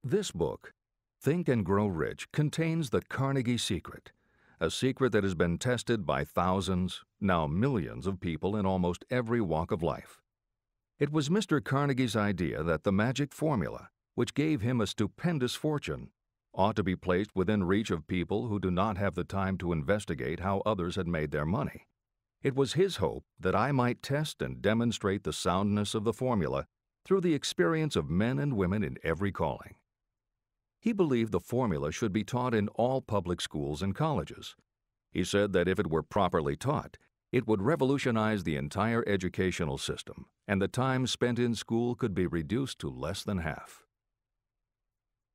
This book, Think and Grow Rich, contains the Carnegie Secret, a secret that has been tested by thousands, now millions of people in almost every walk of life. It was Mr. Carnegie's idea that the magic formula, which gave him a stupendous fortune, ought to be placed within reach of people who do not have the time to investigate how others had made their money. It was his hope that I might test and demonstrate the soundness of the formula through the experience of men and women in every calling. He believed the formula should be taught in all public schools and colleges. He said that if it were properly taught, it would revolutionize the entire educational system, and the time spent in school could be reduced to less than half.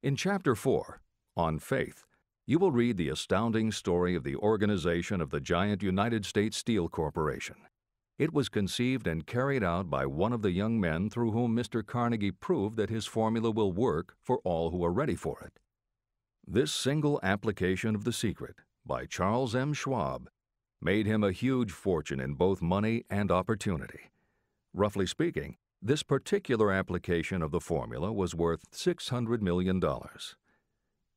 In Chapter 4, On Faith, you will read the astounding story of the organization of the giant United States Steel Corporation. It was conceived and carried out by one of the young men through whom Mr. Carnegie proved that his formula will work for all who are ready for it. This single application of the secret, by Charles M. Schwab, made him a huge fortune in both money and opportunity. Roughly speaking, this particular application of the formula was worth $600 million.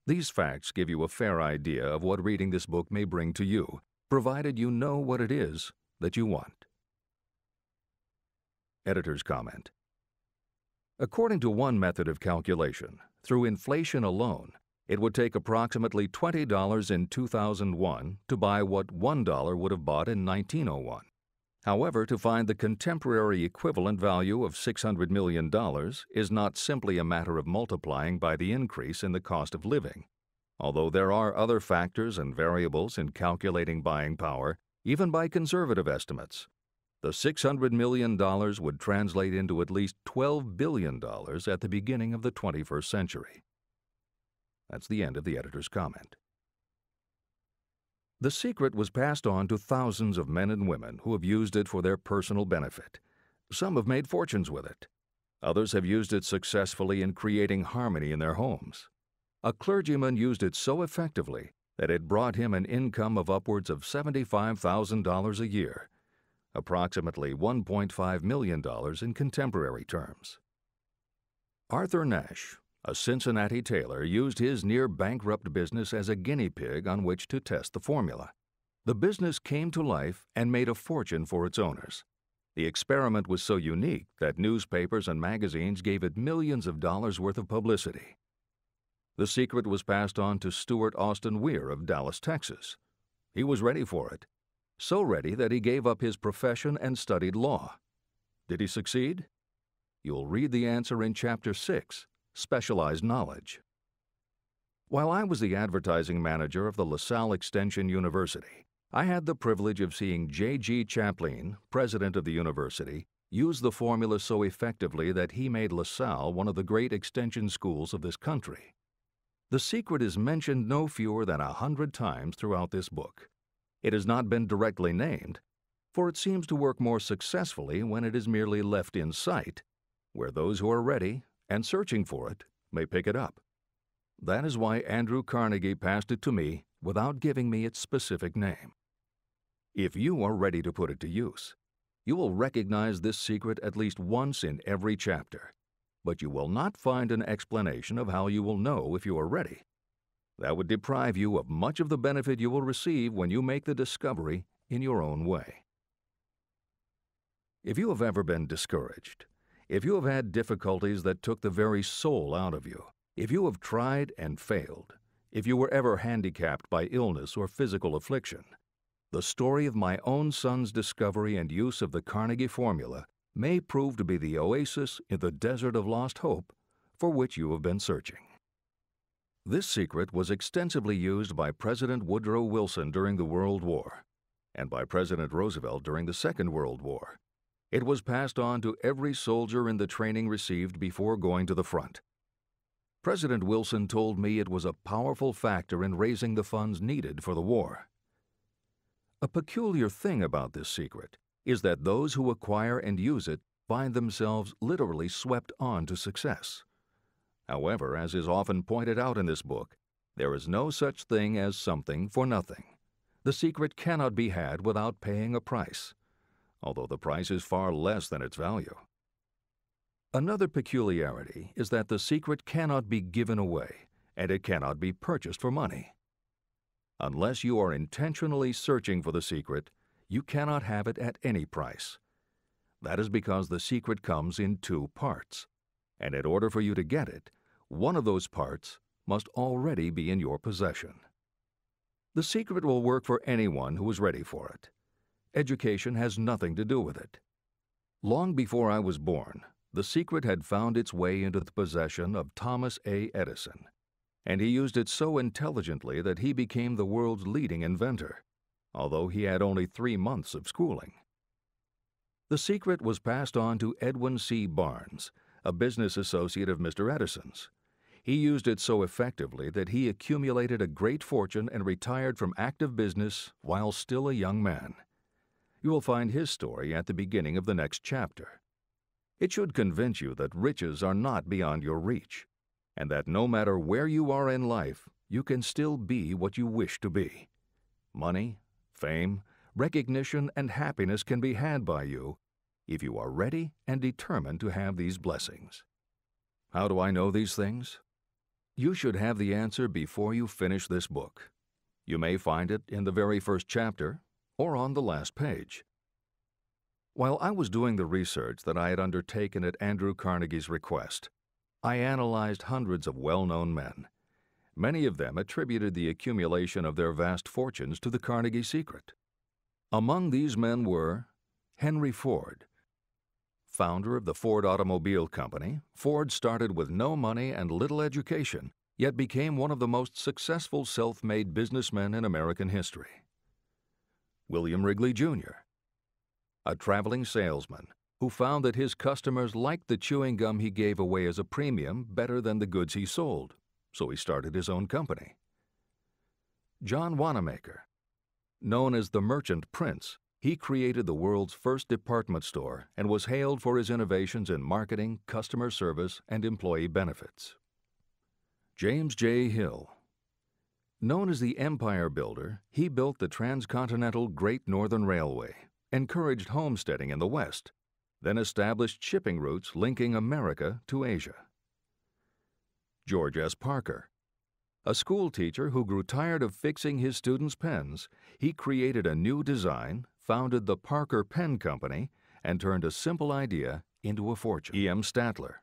These facts give you a fair idea of what reading this book may bring to you, provided you know what it is that you want. Editor's comment. According to one method of calculation, through inflation alone, it would take approximately $20 in 2001 to buy what $1 would have bought in 1901. However, to find the contemporary equivalent value of $600 million is not simply a matter of multiplying by the increase in the cost of living. Although there are other factors and variables in calculating buying power, even by conservative estimates, the $600 million would translate into at least $12 billion at the beginning of the 21st century. That's the end of the editor's comment. The secret was passed on to thousands of men and women who have used it for their personal benefit. Some have made fortunes with it. Others have used it successfully in creating harmony in their homes. A clergyman used it so effectively that it brought him an income of upwards of $75,000 a year, approximately $1.5 million in contemporary terms. Arthur Nash, a Cincinnati tailor, used his near-bankrupt business as a guinea pig on which to test the formula. The business came to life and made a fortune for its owners. The experiment was so unique that newspapers and magazines gave it millions of dollars worth of publicity. The secret was passed on to Stuart Austin Weir of Dallas, Texas. He was ready for it, so ready that he gave up his profession and studied law. Did he succeed? You'll read the answer in Chapter 6, Specialized Knowledge. While I was the advertising manager of the LaSalle Extension University, I had the privilege of seeing J.G. Chaplin, president of the university, use the formula so effectively that he made LaSalle one of the great extension schools of this country. The secret is mentioned no fewer than 100 times throughout this book. It has not been directly named, for it seems to work more successfully when it is merely left in sight, where those who are ready and searching for it may pick it up. That is why Andrew Carnegie passed it to me without giving me its specific name. If you are ready to put it to use, you will recognize this secret at least once in every chapter, but you will not find an explanation of how you will know if you are ready. That would deprive you of much of the benefit you will receive when you make the discovery in your own way. If you have ever been discouraged, if you have had difficulties that took the very soul out of you, if you have tried and failed, if you were ever handicapped by illness or physical affliction, the story of my own son's discovery and use of the Carnegie formula may prove to be the oasis in the desert of lost hope for which you have been searching. This secret was extensively used by President Woodrow Wilson during the World War and by President Roosevelt during the Second World War. It was passed on to every soldier in the training received before going to the front. President Wilson told me it was a powerful factor in raising the funds needed for the war. A peculiar thing about this secret is that those who acquire and use it find themselves literally swept on to success. However, as is often pointed out in this book, there is no such thing as something for nothing. The secret cannot be had without paying a price, although the price is far less than its value. Another peculiarity is that the secret cannot be given away, and it cannot be purchased for money. Unless you are intentionally searching for the secret, you cannot have it at any price. That is because the secret comes in two parts, and in order for you to get it, one of those parts must already be in your possession. The secret will work for anyone who is ready for it. Education has nothing to do with it. Long before I was born, the secret had found its way into the possession of Thomas A. Edison, and he used it so intelligently that he became the world's leading inventor, although he had only 3 months of schooling. The secret was passed on to Edwin C. Barnes, a business associate of Mr. Edison's. He used it so effectively that he accumulated a great fortune and retired from active business while still a young man. You will find his story at the beginning of the next chapter. It should convince you that riches are not beyond your reach, and that no matter where you are in life, you can still be what you wish to be. Money, fame, recognition, and happiness can be had by you if you are ready and determined to have these blessings. How do I know these things? You should have the answer before you finish this book. You may find it in the very first chapter or on the last page. While I was doing the research that I had undertaken at Andrew Carnegie's request, I analyzed hundreds of well-known men. Many of them attributed the accumulation of their vast fortunes to the Carnegie secret. Among these men were Henry Ford. Founder of the Ford Automobile Company, Ford started with no money and little education, yet became one of the most successful self-made businessmen in American history. William Wrigley, Jr., a traveling salesman who found that his customers liked the chewing gum he gave away as a premium better than the goods he sold, so he started his own company. John Wanamaker. Known as the Merchant Prince, he created the world's first department store and was hailed for his innovations in marketing, customer service, and employee benefits. James J. Hill. Known as the Empire Builder, he built the transcontinental Great Northern Railway, encouraged homesteading in the West, then established shipping routes linking America to Asia. George S. Parker. A school teacher who grew tired of fixing his students' pens, he created a new design, founded the Parker Pen Company, and turned a simple idea into a fortune. E.M. Statler.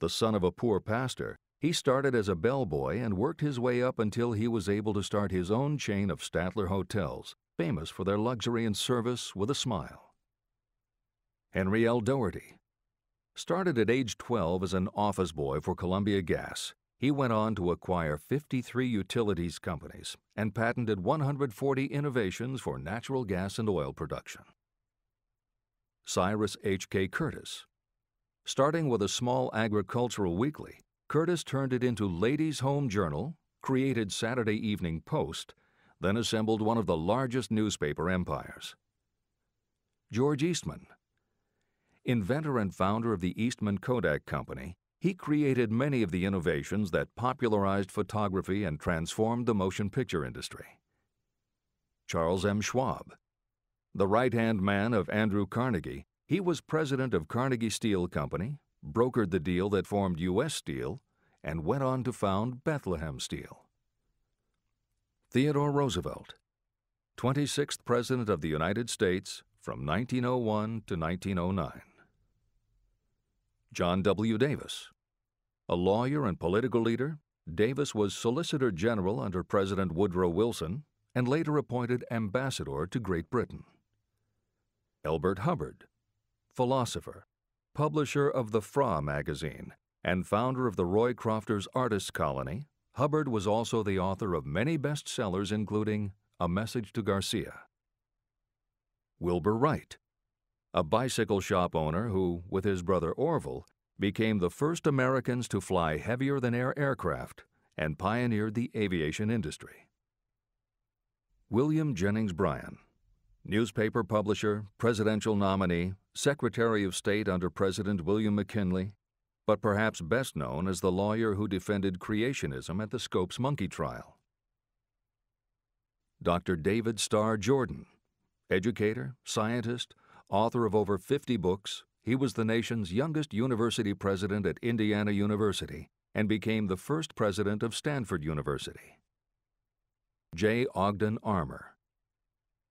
The son of a poor pastor, he started as a bellboy and worked his way up until he was able to start his own chain of Statler hotels, famous for their luxury and service with a smile. Henry L. Doherty. Started at age 12 as an office boy for Columbia Gas, he went on to acquire 53 utilities companies and patented 140 innovations for natural gas and oil production. Cyrus H.K. Curtis. Starting with a small agricultural weekly, Curtis turned it into Ladies' Home Journal, created Saturday Evening Post, then assembled one of the largest newspaper empires. George Eastman. Inventor and founder of the Eastman Kodak Company, he created many of the innovations that popularized photography and transformed the motion picture industry. Charles M. Schwab. The right-hand man of Andrew Carnegie, he was president of Carnegie Steel Company, brokered the deal that formed U.S. Steel, and went on to found Bethlehem Steel. Theodore Roosevelt. 26th President of the United States from 1901 to 1909. John W. Davis. A lawyer and political leader, Davis was Solicitor General under President Woodrow Wilson and later appointed ambassador to Great Britain. Elbert Hubbard. Philosopher, publisher of the Fra magazine, and founder of the Roycrofters Artists Colony, Hubbard was also the author of many bestsellers including A Message to Garcia. Wilbur Wright. A bicycle shop owner who, with his brother Orville, became the first Americans to fly heavier-than-air aircraft and pioneered the aviation industry. William Jennings Bryan. Newspaper publisher, presidential nominee, Secretary of State under President William McKinley, but perhaps best known as the lawyer who defended creationism at the Scopes monkey trial. Dr. David Starr Jordan. Educator, scientist, author of over 50 books, he was the nation's youngest university president at Indiana University and became the first president of Stanford University. J. Ogden Armour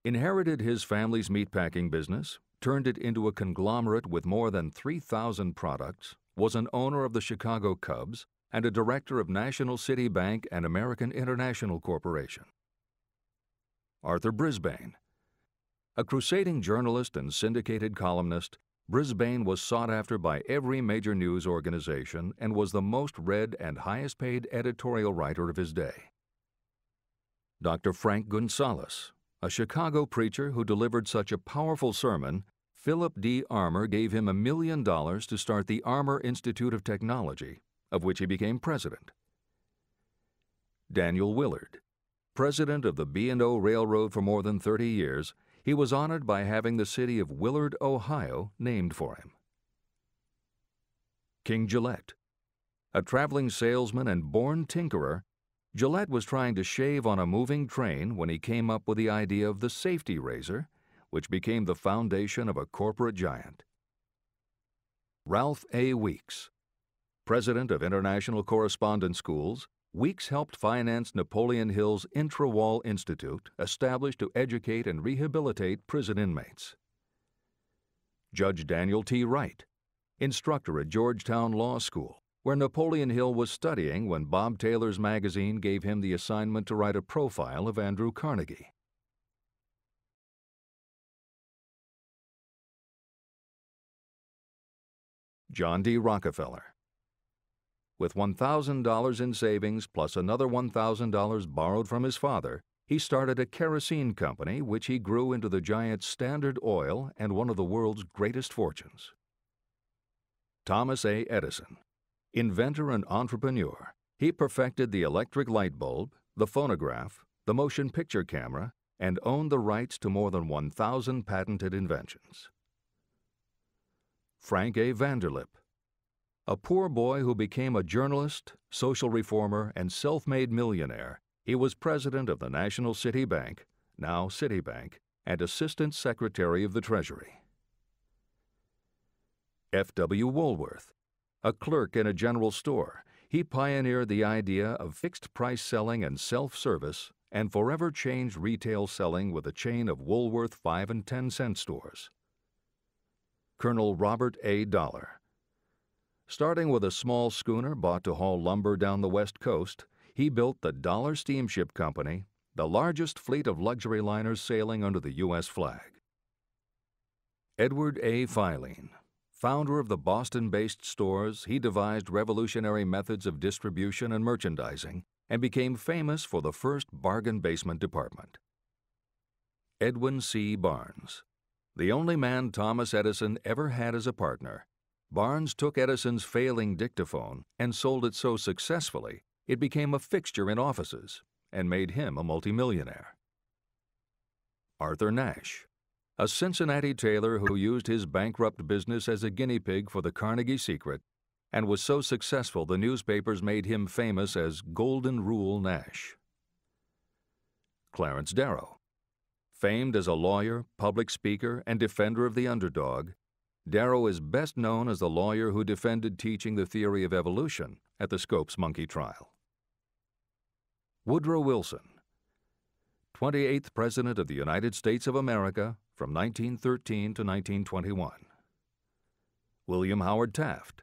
inherited his family's meatpacking business, turned it into a conglomerate with more than 3,000 products, was an owner of the Chicago Cubs, and a director of National City Bank and American International Corporation. Arthur Brisbane. A crusading journalist and syndicated columnist, Brisbane was sought after by every major news organization and was the most read and highest-paid editorial writer of his day. Dr. Frank Gunsaulus, a Chicago preacher who delivered such a powerful sermon, Philip D. Armour gave him $1 million to start the Armour Institute of Technology, of which he became president. Daniel Willard. President of the B&O Railroad for more than 30 years, he was honored by having the city of Willard, Ohio, named for him. King Gillette. A traveling salesman and born tinkerer, Gillette was trying to shave on a moving train when he came up with the idea of the safety razor, which became the foundation of a corporate giant. Ralph A. Weeks. President of International Correspondence Schools, Weeks helped finance Napoleon Hill's Intra-Wall Institute, established to educate and rehabilitate prison inmates. Judge Daniel T. Wright, instructor at Georgetown Law School, where Napoleon Hill was studying when Bob Taylor's magazine gave him the assignment to write a profile of Andrew Carnegie. John D. Rockefeller. With $1,000 in savings plus another $1,000 borrowed from his father, he started a kerosene company which he grew into the giant Standard Oil and one of the world's greatest fortunes. Thomas A. Edison. Inventor and entrepreneur, he perfected the electric light bulb, the phonograph, the motion picture camera, and owned the rights to more than 1,000 patented inventions. Frank A. Vanderlip. A poor boy who became a journalist, social reformer, and self-made millionaire, he was president of the National City Bank, now Citibank, and Assistant Secretary of the Treasury. F. W. Woolworth. A clerk in a general store, he pioneered the idea of fixed-price selling and self-service and forever changed retail selling with a chain of Woolworth 5 and 10 cent stores. Colonel Robert A. Dollar. Starting with a small schooner bought to haul lumber down the West Coast, he built the Dollar Steamship Company, the largest fleet of luxury liners sailing under the U.S. flag. Edward A. Filene. Founder of the Boston-based stores, he devised revolutionary methods of distribution and merchandising and became famous for the first bargain basement department. Edwin C. Barnes. The only man Thomas Edison ever had as a partner, Barnes took Edison's failing dictaphone and sold it so successfully it became a fixture in offices and made him a multimillionaire. Arthur Nash. A Cincinnati tailor who used his bankrupt business as a guinea pig for the Carnegie Secret and was so successful the newspapers made him famous as Golden Rule Nash. Clarence Darrow. Famed as a lawyer, public speaker, and defender of the underdog, Darrow is best known as the lawyer who defended teaching the theory of evolution at the Scopes monkey trial. Woodrow Wilson. 28th President of the United States of America from 1913 to 1921. William Howard Taft.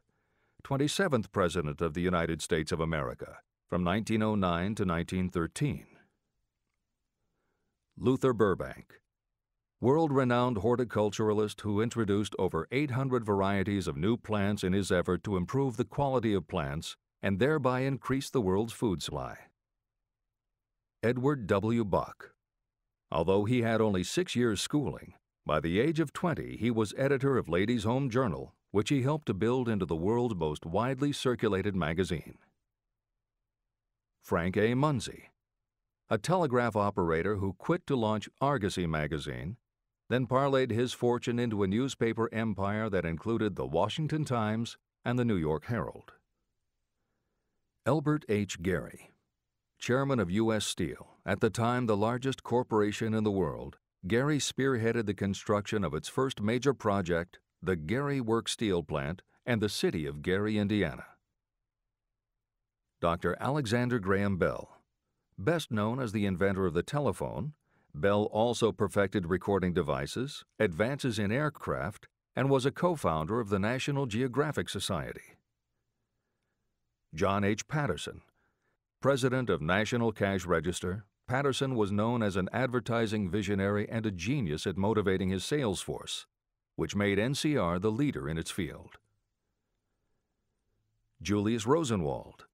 27th President of the United States of America from 1909 to 1913. Luther Burbank. World-renowned horticulturalist who introduced over 800 varieties of new plants in his effort to improve the quality of plants and thereby increase the world's food supply. Edward W. Buck. Although he had only 6 years' schooling, by the age of 20 he was editor of Ladies' Home Journal, which he helped to build into the world's most widely circulated magazine. Frank A. Munsey. A telegraph operator who quit to launch Argosy magazine, then parlayed his fortune into a newspaper empire that included the Washington Times and the New York Herald. Elbert H. Gary. Chairman of U.S. Steel, at the time the largest corporation in the world, Gary spearheaded the construction of its first major project, the Gary Works Steel Plant, and the city of Gary, Indiana. Dr. Alexander Graham Bell. Best known as the inventor of the telephone, Bell also perfected recording devices, advances in aircraft, and was a co-founder of the National Geographic Society. John H. Patterson. President of National Cash Register, Patterson was known as an advertising visionary and a genius at motivating his sales force, which made NCR the leader in its field. Julius Rosenwald.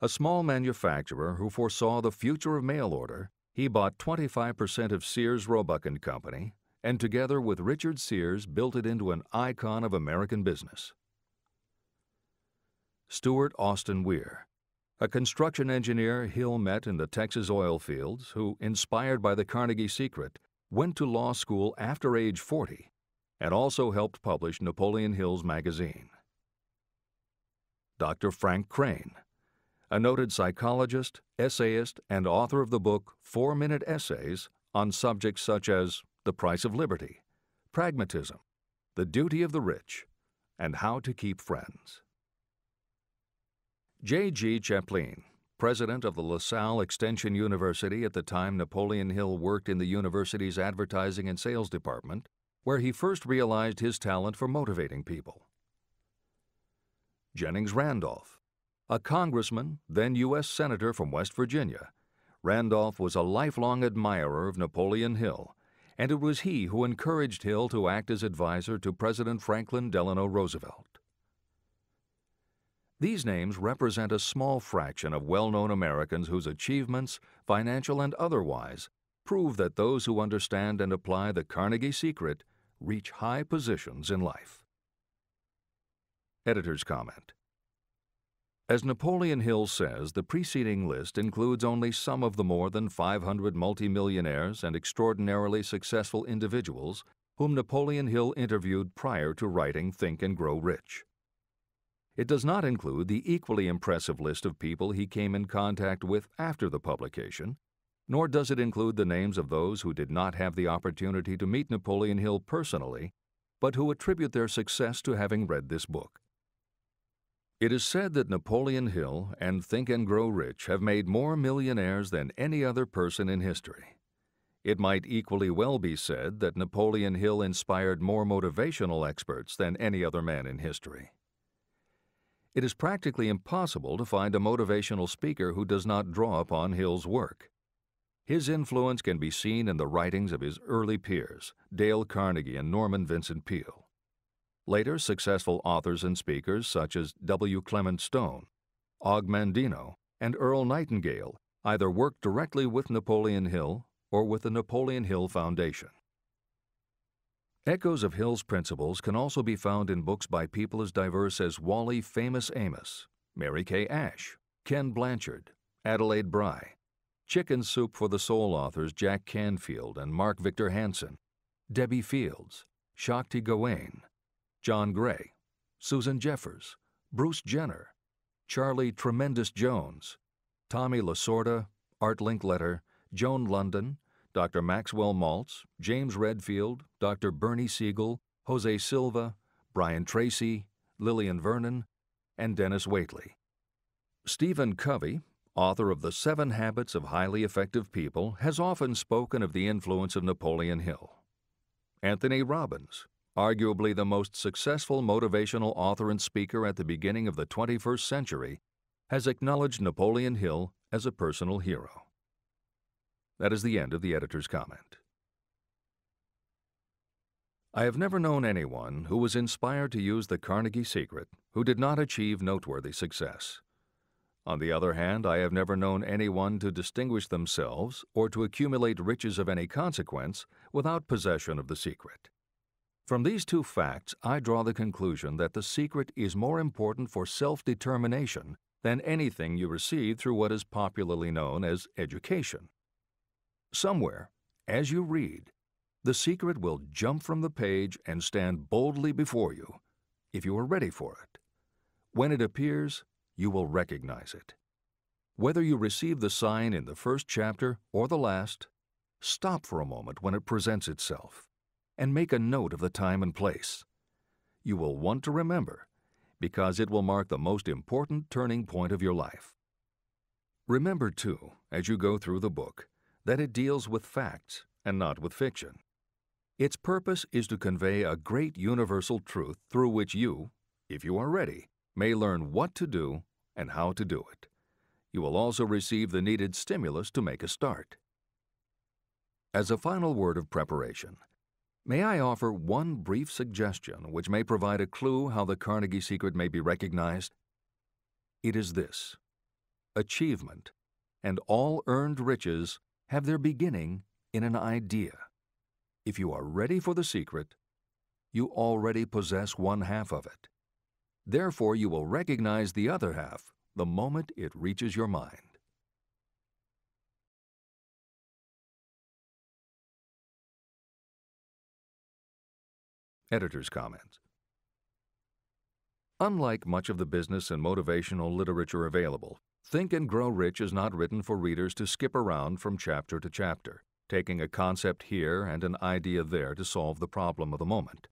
A small manufacturer who foresaw the future of mail order, he bought 25% of Sears Roebuck & Company, and together with Richard Sears built it into an icon of American business. Stuart Austin Weir. A construction engineer Hill met in the Texas oil fields who, inspired by the Carnegie Secret, went to law school after age 40 and also helped publish Napoleon Hill's magazine. Dr. Frank Crane. A noted psychologist, essayist, and author of the book 4-Minute Essays on subjects such as the price of liberty, pragmatism, the duty of the rich, and how to keep friends. J.G. Chaplin, president of the LaSalle Extension University at the time Napoleon Hill worked in the university's advertising and sales department, where he first realized his talent for motivating people. Jennings Randolph. A congressman, then U.S. Senator from West Virginia, Randolph was a lifelong admirer of Napoleon Hill, and it was he who encouraged Hill to act as advisor to President Franklin Delano Roosevelt. These names represent a small fraction of well-known Americans whose achievements, financial and otherwise, prove that those who understand and apply the Carnegie Secret reach high positions in life. Editor's comment. As Napoleon Hill says, the preceding list includes only some of the more than 500 multimillionaires and extraordinarily successful individuals whom Napoleon Hill interviewed prior to writing Think and Grow Rich. It does not include the equally impressive list of people he came in contact with after the publication, nor does it include the names of those who did not have the opportunity to meet Napoleon Hill personally, but who attribute their success to having read this book. It is said that Napoleon Hill and Think and Grow Rich have made more millionaires than any other person in history. It might equally well be said that Napoleon Hill inspired more motivational experts than any other man in history. It is practically impossible to find a motivational speaker who does not draw upon Hill's work. His influence can be seen in the writings of his early peers, Dale Carnegie and Norman Vincent Peale. Later, successful authors and speakers such as W. Clement Stone, Og Mandino, and Earl Nightingale either worked directly with Napoleon Hill or with the Napoleon Hill Foundation. Echoes of Hill's principles can also be found in books by people as diverse as Wally Famous Amos, Mary Kay Ash, Ken Blanchard, Adelaide Bry, Chicken Soup for the Soul authors Jack Canfield and Mark Victor Hansen, Debbie Fields, Shakti Gawain, John Gray, Susan Jeffers, Bruce Jenner, Charlie Tremendous Jones, Tommy Lasorda, Art Linkletter, Joan London, Dr. Maxwell Maltz, James Redfield, Dr. Bernie Siegel, Jose Silva, Brian Tracy, Lillian Vernon, and Dennis Waitley. Stephen Covey, author of The 7 Habits of Highly Effective People, has often spoken of the influence of Napoleon Hill. Anthony Robbins, arguably the most successful motivational author and speaker at the beginning of the 21st century, has acknowledged Napoleon Hill as a personal hero. That is the end of the editor's comment. I have never known anyone who was inspired to use the Carnegie Secret who did not achieve noteworthy success. On the other hand, I have never known anyone to distinguish themselves or to accumulate riches of any consequence without possession of the secret. From these two facts, I draw the conclusion that the secret is more important for self-determination than anything you receive through what is popularly known as education. Somewhere, as you read, the secret will jump from the page and stand boldly before you, if you are ready for it. When it appears, you will recognize it. Whether you receive the sign in the first chapter or the last, stop for a moment when it presents itself, and make a note of the time and place. you will want to remember because it will mark the most important turning point of your life. Remember, too, as you go through the book, that it deals with facts and not with fiction. Its purpose is to convey a great universal truth through which you, if you are ready, may learn what to do and how to do it. You will also receive the needed stimulus to make a start. As a final word of preparation, may I offer one brief suggestion which may provide a clue how the Carnegie secret may be recognized? It is this: achievement and all earned riches have their beginning in an idea. If you are ready for the secret, you already possess one half of it. Therefore, you will recognize the other half the moment it reaches your mind. Editor's comments. Unlike much of the business and motivational literature available, Think and Grow Rich is not written for readers to skip around from chapter to chapter, taking a concept here and an idea there to solve the problem of the moment.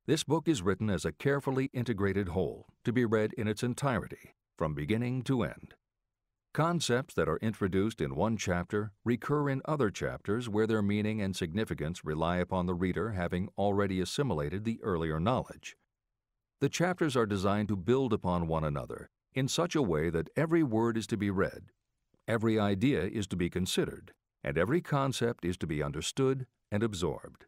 This book is written as a carefully integrated whole, to be read in its entirety, from beginning to end. Concepts that are introduced in one chapter recur in other chapters where their meaning and significance rely upon the reader having already assimilated the earlier knowledge. The chapters are designed to build upon one another in such a way that every word is to be read, every idea is to be considered, and every concept is to be understood and absorbed.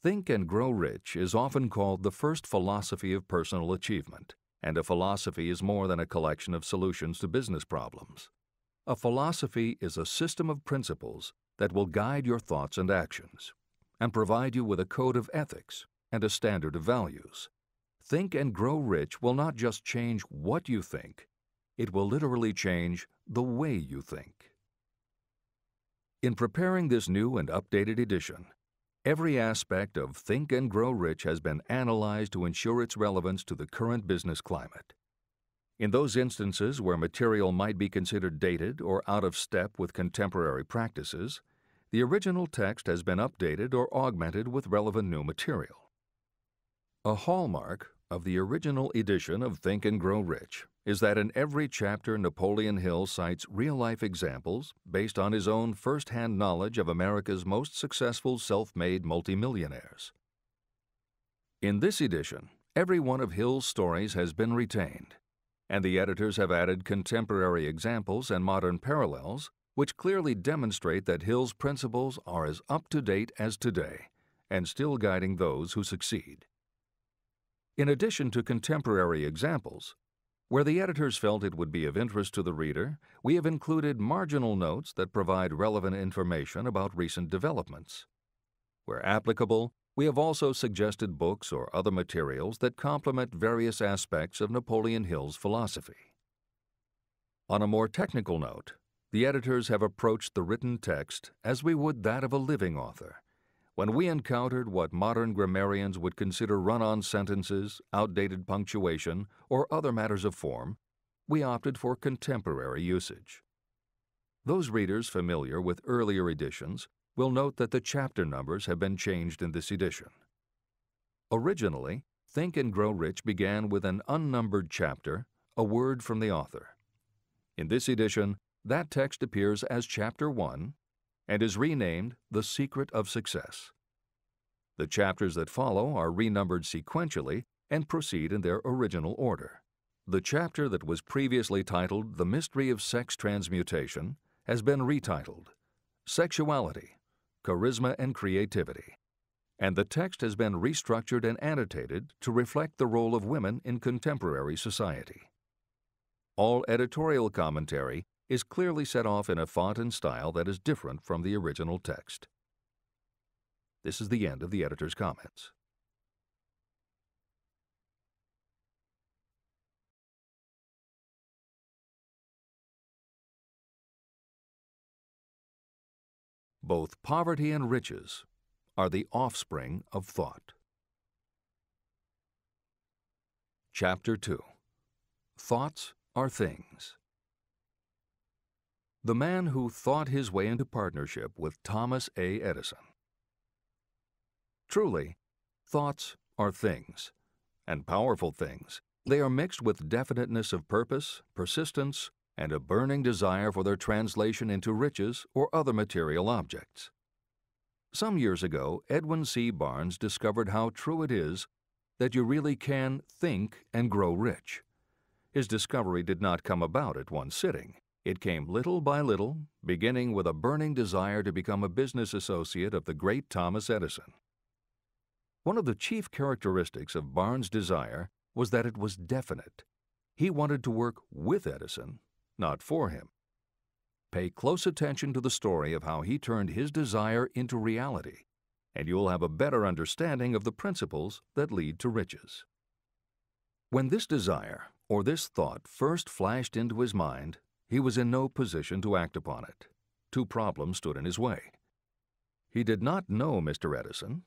Think and Grow Rich is often called the first philosophy of personal achievement, and a philosophy is more than a collection of solutions to business problems. A philosophy is a system of principles that will guide your thoughts and actions, and provide you with a code of ethics and a standard of values. Think and Grow Rich will not just change what you think, it will literally change the way you think. In preparing this new and updated edition, every aspect of Think and Grow Rich has been analyzed to ensure its relevance to the current business climate. In those instances where material might be considered dated or out of step with contemporary practices, the original text has been updated or augmented with relevant new material. A hallmark of the original edition of Think and Grow Rich is that in every chapter Napoleon Hill cites real-life examples based on his own first-hand knowledge of America's most successful self-made multimillionaires. In this edition, every one of Hill's stories has been retained, and the editors have added contemporary examples and modern parallels which clearly demonstrate that Hill's principles are as up-to-date as today and still guiding those who succeed. In addition to contemporary examples, where the editors felt it would be of interest to the reader, we have included marginal notes that provide relevant information about recent developments. Where applicable, we have also suggested books or other materials that complement various aspects of Napoleon Hill's philosophy. On a more technical note, the editors have approached the written text as we would that of a living author. When we encountered what modern grammarians would consider run-on sentences, outdated punctuation, or other matters of form, we opted for contemporary usage. Those readers familiar with earlier editions will note that the chapter numbers have been changed in this edition. Originally, Think and Grow Rich began with an unnumbered chapter, a word from the author. In this edition, that text appears as Chapter 1 and is renamed The Secret of Success. The chapters that follow are renumbered sequentially and proceed in their original order. The chapter that was previously titled The Mystery of Sex Transmutation has been retitled Sexuality, Charisma and Creativity, and the text has been restructured and annotated to reflect the role of women in contemporary society. All editorial commentary is clearly set off in a font and style that is different from the original text. This is the end of the editor's comments. Both poverty and riches are the offspring of thought. Chapter 2. Thoughts are things. The man who thought his way into partnership with Thomas A. Edison. Truly, thoughts are things, and powerful things. They are mixed with definiteness of purpose, persistence, and a burning desire for their translation into riches or other material objects. Some years ago, Edwin C. Barnes discovered how true it is that you really can think and grow rich. His discovery did not come about at one sitting. It came little by little, beginning with a burning desire to become a business associate of the great Thomas Edison. One of the chief characteristics of Barnes' desire was that it was definite. He wanted to work with Edison, not for him. Pay close attention to the story of how he turned his desire into reality, and you'll have a better understanding of the principles that lead to riches. When this desire, or this thought, first flashed into his mind, he was in no position to act upon it. Two problems stood in his way. He did not know Mr. Edison,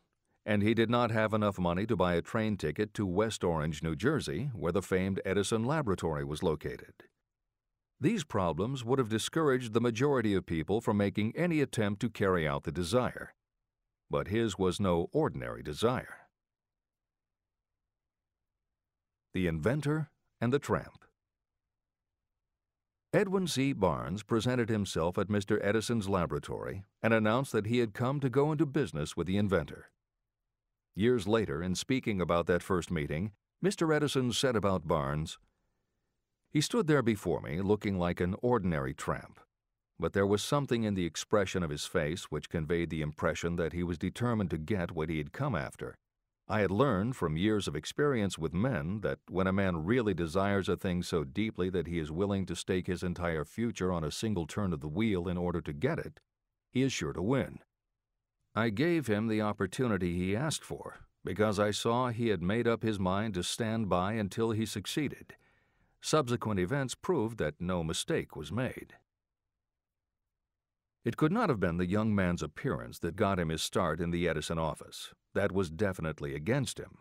and he did not have enough money to buy a train ticket to West Orange, New Jersey, where the famed Edison Laboratory was located. These problems would have discouraged the majority of people from making any attempt to carry out the desire. But his was no ordinary desire. The Inventor and the Tramp. Edwin C. Barnes presented himself at Mr. Edison's laboratory and announced that he had come to go into business with the inventor. Years later, in speaking about that first meeting, Mr. Edison said about Barnes, "He stood there before me looking like an ordinary tramp, but there was something in the expression of his face which conveyed the impression that he was determined to get what he had come after. I had learned from years of experience with men that when a man really desires a thing so deeply that he is willing to stake his entire future on a single turn of the wheel in order to get it, he is sure to win. I gave him the opportunity he asked for because I saw he had made up his mind to stand by until he succeeded. Subsequent events proved that no mistake was made." It could not have been the young man's appearance that got him his start in the Edison office. That was definitely against him.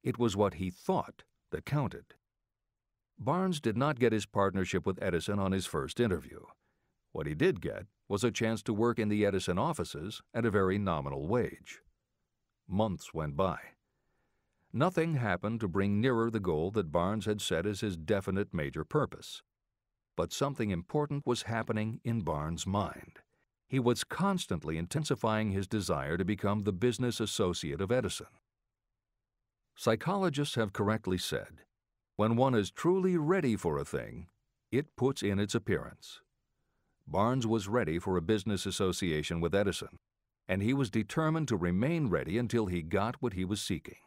It was what he thought that counted. Barnes did not get his partnership with Edison on his first interview. What he did get was a chance to work in the Edison offices at a very nominal wage. Months went by. Nothing happened to bring nearer the goal that Barnes had set as his definite major purpose. But something important was happening in Barnes' mind. He was constantly intensifying his desire to become the business associate of Edison. Psychologists have correctly said, when one is truly ready for a thing, it puts in its appearance. Barnes was ready for a business association with Edison, and he was determined to remain ready until he got what he was seeking.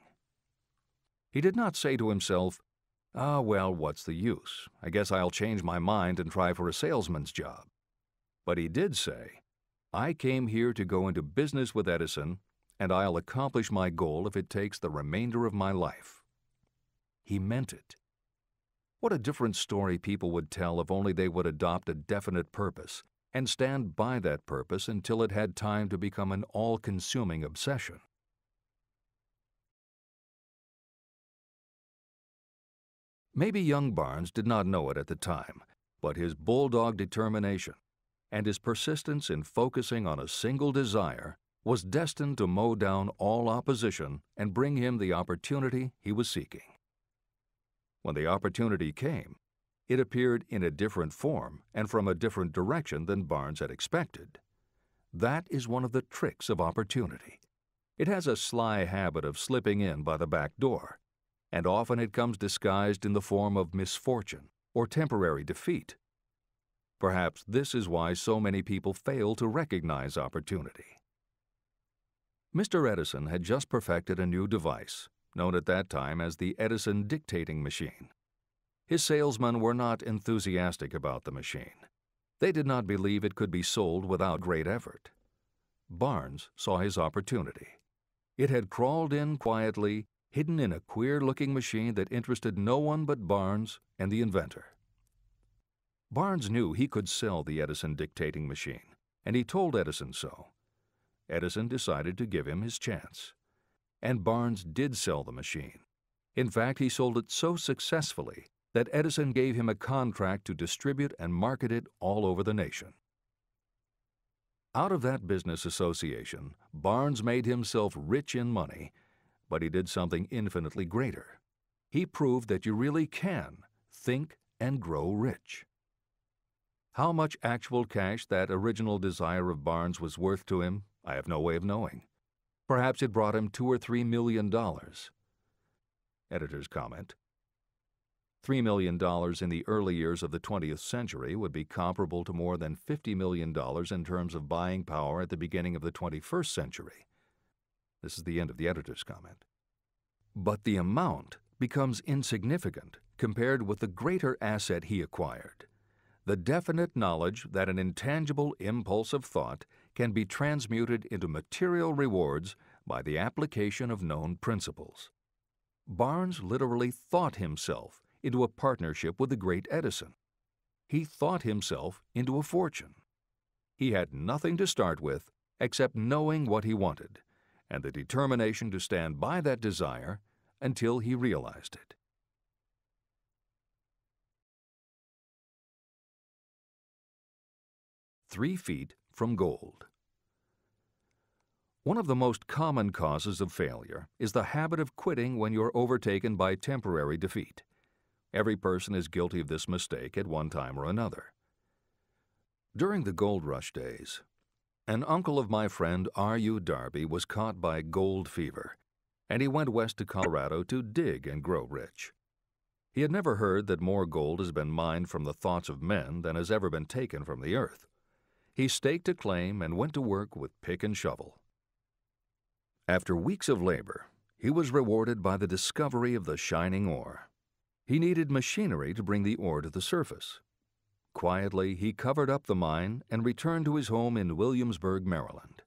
He did not say to himself, well, what's the use? I guess I'll change my mind and try for a salesman's job. But he did say, I came here to go into business with Edison, and I'll accomplish my goal if it takes the remainder of my life. He meant it. What a different story people would tell if only they would adopt a definite purpose and stand by that purpose until it had time to become an all-consuming obsession. Maybe young Barnes did not know it at the time, but his bulldog determination and his persistence in focusing on a single desire was destined to mow down all opposition and bring him the opportunity he was seeking. When the opportunity came, it appeared in a different form and from a different direction than Barnes had expected. That is one of the tricks of opportunity. It has a sly habit of slipping in by the back door, and often it comes disguised in the form of misfortune or temporary defeat. Perhaps this is why so many people fail to recognize opportunity. Mr. Edison had just perfected a new device, known at that time as the Edison dictating machine. His salesmen were not enthusiastic about the machine. They did not believe it could be sold without great effort. Barnes saw his opportunity. It had crawled in quietly, hidden in a queer-looking machine that interested no one but Barnes and the inventor. Barnes knew he could sell the Edison dictating machine, and he told Edison so. Edison decided to give him his chance. And Barnes did sell the machine. In fact, he sold it so successfully that Edison gave him a contract to distribute and market it all over the nation. Out of that business association, Barnes made himself rich in money, but he did something infinitely greater. He proved that you really can think and grow rich. How much actual cash that original desire of Barnes was worth to him, I have no way of knowing. Perhaps it brought him $2 or $3 million. Editor's comment: $3 million in the early years of the 20th century would be comparable to more than $50 million in terms of buying power at the beginning of the 21st century. This is the end of the editor's comment. But the amount becomes insignificant compared with the greater asset he acquired: the definite knowledge that an intangible impulse of thought can be transmuted into material rewards by the application of known principles. Barnes literally thought himself into a partnership with the great Edison. He thought himself into a fortune. He had nothing to start with except knowing what he wanted and the determination to stand by that desire until he realized it. "3 feet from gold." One of the most common causes of failure is the habit of quitting when you're overtaken by temporary defeat. Every person is guilty of this mistake at one time or another. During the gold rush days, an uncle of my friend R.U. Darby was caught by gold fever, and he went west to Colorado to dig and grow rich. He had never heard that more gold has been mined from the thoughts of men than has ever been taken from the earth. He staked a claim and went to work with pick and shovel. After weeks of labor, he was rewarded by the discovery of the shining ore. He needed machinery to bring the ore to the surface. Quietly, he covered up the mine and returned to his home in Williamsburg, Maryland.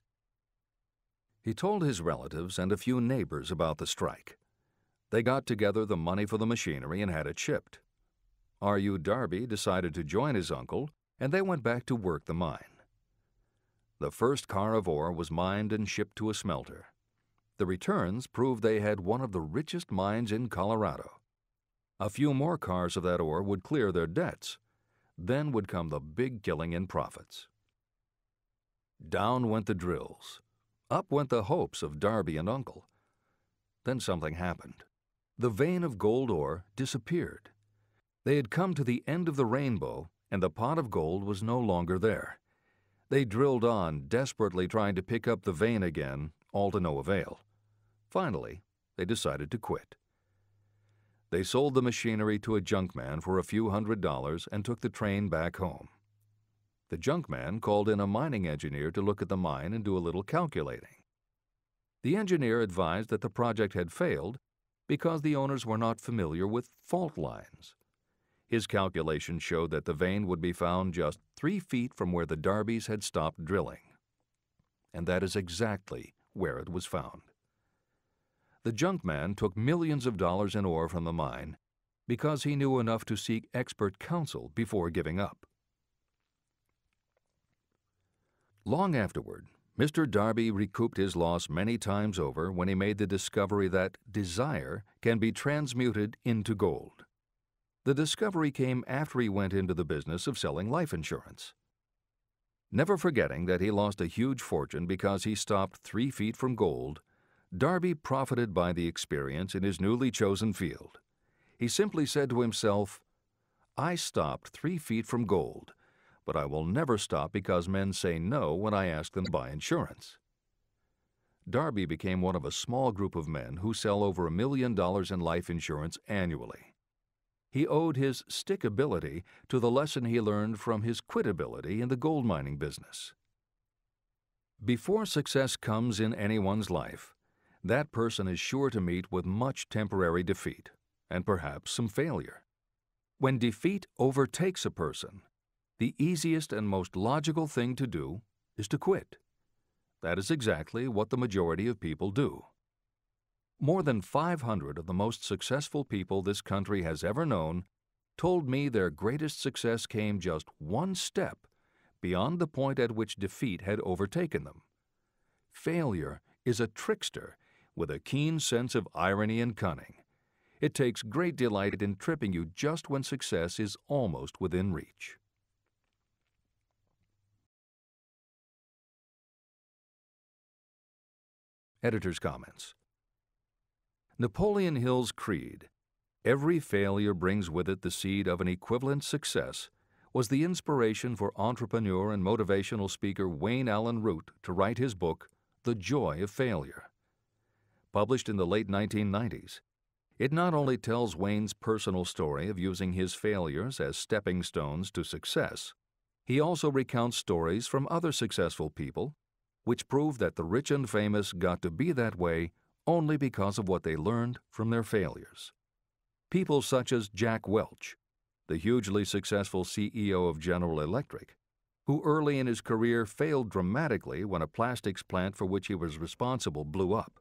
He told his relatives and a few neighbors about the strike. They got together the money for the machinery and had it shipped. R.U. Darby decided to join his uncle, and they went back to work the mine. The first car of ore was mined and shipped to a smelter. The returns proved they had one of the richest mines in Colorado. A few more cars of that ore would clear their debts. Then would come the big killing in profits. Down went the drills. Up went the hopes of Darby and Uncle. Then something happened. The vein of gold ore disappeared. They had come to the end of the rainbow, and the pot of gold was no longer there. They drilled on, desperately trying to pick up the vein again, all to no avail. Finally, they decided to quit. They sold the machinery to a junkman for a few $100s and took the train back home. The junkman called in a mining engineer to look at the mine and do a little calculating. The engineer advised that the project had failed because the owners were not familiar with fault lines. His calculations showed that the vein would be found just 3 feet from where the Darbys had stopped drilling. And that is exactly where it was found. The junkman took millions of dollars in ore from the mine because he knew enough to seek expert counsel before giving up. Long afterward, Mr. Darby recouped his loss many times over when he made the discovery that desire can be transmuted into gold. The discovery came after he went into the business of selling life insurance. Never forgetting that he lost a huge fortune because he stopped 3 feet from gold, Darby profited by the experience in his newly chosen field. He simply said to himself, "I stopped 3 feet from gold, but I will never stop because men say no when I ask them to buy insurance." Darby became one of a small group of men who sell over $1 million in life insurance annually. He owed his stickability to the lesson he learned from his quitability in the gold mining business. Before success comes in anyone's life, that person is sure to meet with much temporary defeat and perhaps some failure. When defeat overtakes a person, the easiest and most logical thing to do is to quit. That is exactly what the majority of people do. More than 500 of the most successful people this country has ever known told me their greatest success came just one step beyond the point at which defeat had overtaken them. Failure is a trickster with a keen sense of irony and cunning. It takes great delight in tripping you just when success is almost within reach. Editor's comments. Napoleon Hill's creed, "Every failure brings with it the seed of an equivalent success," was the inspiration for entrepreneur and motivational speaker Wayne Allen Root to write his book, The Joy of Failure. Published in the late 1990s, it not only tells Wayne's personal story of using his failures as stepping stones to success, he also recounts stories from other successful people, which prove that the rich and famous got to be that way only because of what they learned from their failures. People such as Jack Welch, the hugely successful CEO of General Electric, who early in his career failed dramatically when a plastics plant for which he was responsible blew up.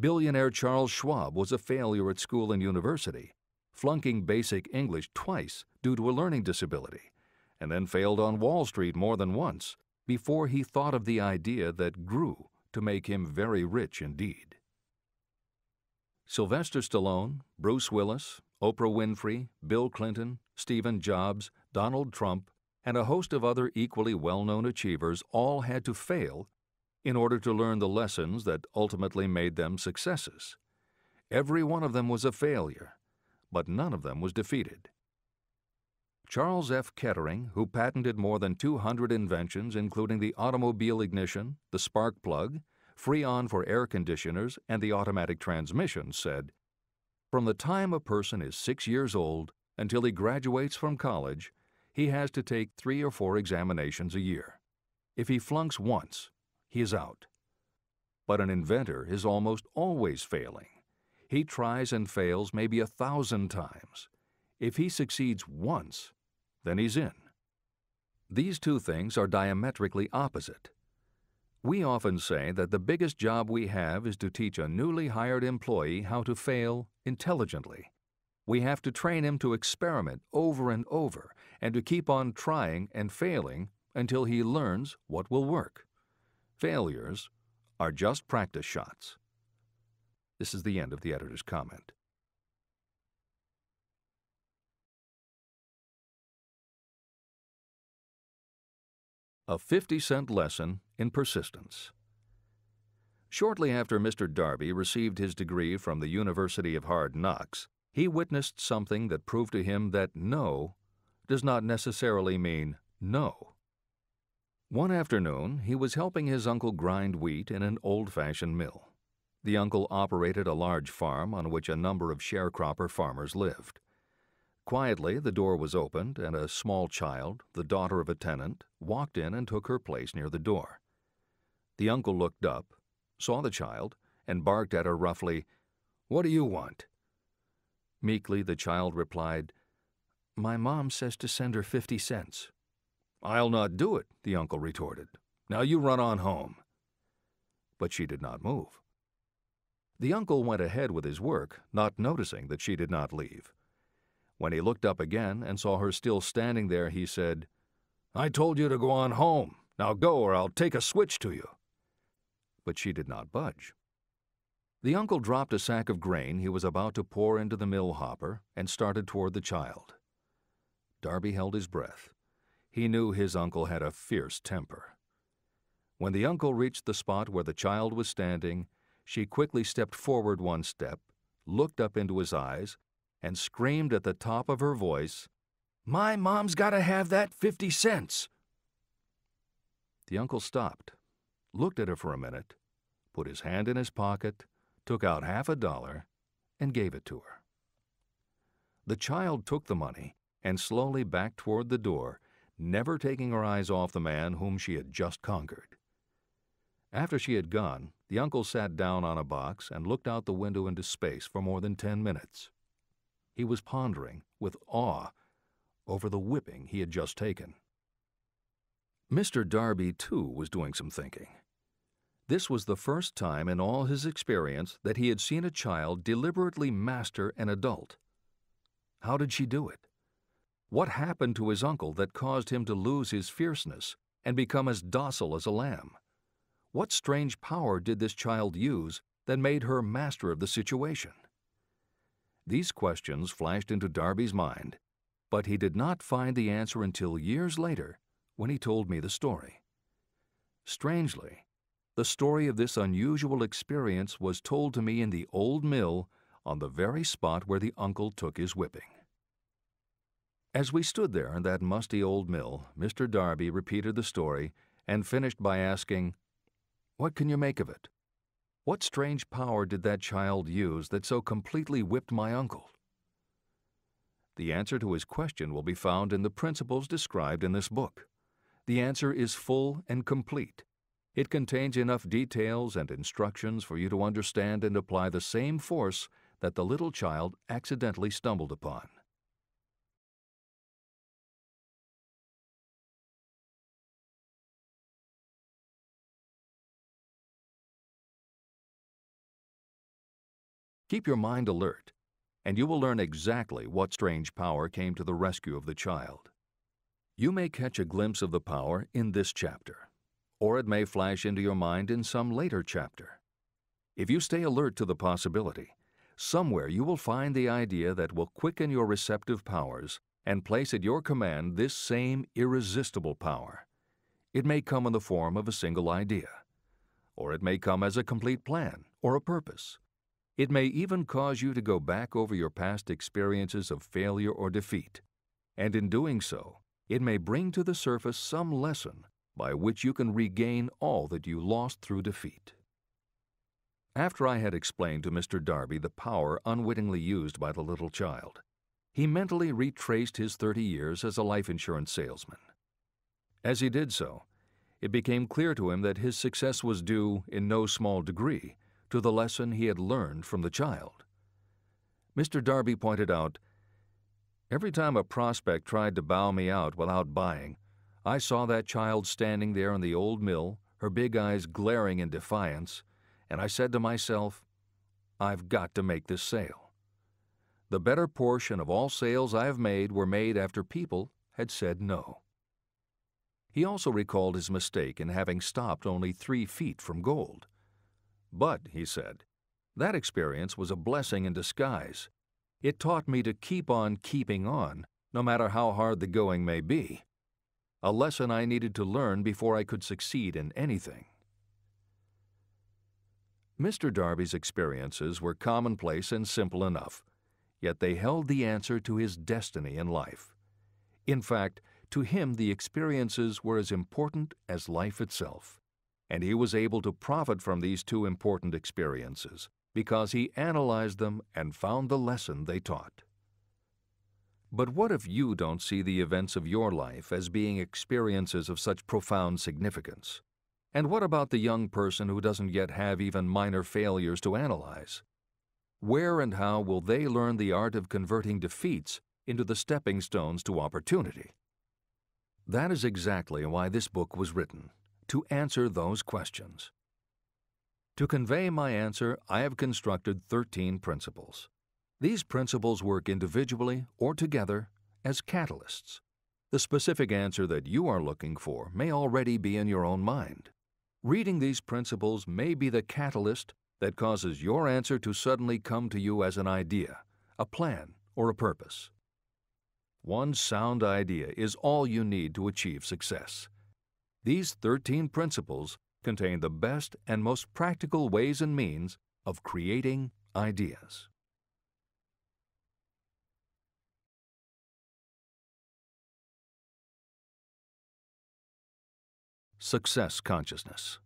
Billionaire Charles Schwab was a failure at school and university, flunking basic English twice due to a learning disability, and then failed on Wall Street more than once before he thought of the idea that grew to make him very rich indeed. Sylvester Stallone, Bruce Willis, Oprah Winfrey, Bill Clinton, Stephen Jobs, Donald Trump, and a host of other equally well-known achievers all had to fail in order to learn the lessons that ultimately made them successes. Every one of them was a failure, but none of them was defeated. Charles F. Kettering, who patented more than 200 inventions including the automobile ignition, the spark plug, Freon for air conditioners, and the automatic transmission, said, "From the time a person is 6 years old until he graduates from college, he has to take 3 or 4 examinations a year. If he flunks once, he is out. But an inventor is almost always failing. He tries and fails maybe 1,000 times. If he succeeds once, then he's in." These two things are diametrically opposite. We often say that the biggest job we have is to teach a newly hired employee how to fail intelligently. We have to train him to experiment over and over and to keep on trying and failing until he learns what will work. Failures are just practice shots. This is the end of the editor's comment. A 50-cent lesson in persistence. Shortly after Mr. Darby received his degree from the University of Hard Knocks, he witnessed something that proved to him that no does not necessarily mean no. One afternoon, he was helping his uncle grind wheat in an old-fashioned mill. The uncle operated a large farm on which a number of sharecropper farmers lived. Quietly, the door was opened, and a small child, the daughter of a tenant, walked in and took her place near the door. The uncle looked up, saw the child, and barked at her roughly, "What do you want?" Meekly, the child replied, "My mom says to send her 50 cents. "I'll not do it," the uncle retorted. "Now you run on home." But she did not move. The uncle went ahead with his work, not noticing that she did not leave. When he looked up again and saw her still standing there, he said, "I told you to go on home. Now go, or I'll take a switch to you." But she did not budge. The uncle dropped a sack of grain he was about to pour into the mill hopper and started toward the child. Darby held his breath. He knew his uncle had a fierce temper. When the uncle reached the spot where the child was standing, she quickly stepped forward one step, looked up into his eyes, and screamed at the top of her voice, "My mom's got to have that 50 cents!" The uncle stopped, looked at her for a minute, put his hand in his pocket, took out $50, and gave it to her. The child took the money and slowly backed toward the door, never taking her eyes off the man whom she had just conquered. After she had gone, the uncle sat down on a box and looked out the window into space for more than 10 minutes. He was pondering, with awe, over the whipping he had just taken. Mr. Darby, too, was doing some thinking. This was the first time in all his experience that he had seen a child deliberately master an adult. How did she do it? What happened to his uncle that caused him to lose his fierceness and become as docile as a lamb? What strange power did this child use that made her master of the situation? These questions flashed into Darby's mind, but he did not find the answer until years later when he told me the story. Strangely, The story of this unusual experience was told to me in the old mill on the very spot where the uncle took his whipping. As we stood there in that musty old mill, Mr. Darby repeated the story and finished by asking, "What can you make of it? What strange power did that child use that so completely whipped my uncle?" The answer to his question will be found in the principles described in this book. The answer is full and complete. It contains enough details and instructions for you to understand and apply the same force that the little child accidentally stumbled upon. Keep your mind alert, and you will learn exactly what strange power came to the rescue of the child. You may catch a glimpse of the power in this chapter, or it may flash into your mind in some later chapter. If you stay alert to the possibility, somewhere you will find the idea that will quicken your receptive powers and place at your command this same irresistible power. It may come in the form of a single idea, or it may come as a complete plan or a purpose. It may even cause you to go back over your past experiences of failure or defeat, and in doing so, it may bring to the surface some lesson by which you can regain all that you lost through defeat. After I had explained to Mr. Darby the power unwittingly used by the little child, he mentally retraced his 30 years as a life insurance salesman. As he did so, it became clear to him that his success was due, in no small degree, to the lesson he had learned from the child. Mr. Darby pointed out, "Every time a prospect tried to bow me out without buying, I saw that child standing there in the old mill, her big eyes glaring in defiance, and I said to myself, 'I've got to make this sale.' The better portion of all sales I have made were made after people had said no." He also recalled his mistake in having stopped only 3 feet from gold. "But," he said, "that experience was a blessing in disguise. It taught me to keep on keeping on, no matter how hard the going may be. A lesson I needed to learn before I could succeed in anything." Mr. Darby's experiences were commonplace and simple enough, yet they held the answer to his destiny in life. In fact, to him the experiences were as important as life itself, and he was able to profit from these 2 important experiences because he analyzed them and found the lesson they taught. But what if you don't see the events of your life as being experiences of such profound significance? And what about the young person who doesn't yet have even minor failures to analyze? Where and how will they learn the art of converting defeats into the stepping stones to opportunity? That is exactly why this book was written, to answer those questions. To convey my answer, I have constructed 13 principles. These principles work individually or together as catalysts. The specific answer that you are looking for may already be in your own mind. Reading these principles may be the catalyst that causes your answer to suddenly come to you as an idea, a plan, or a purpose. One sound idea is all you need to achieve success. These 13 principles contain the best and most practical ways and means of creating ideas. Success consciousness.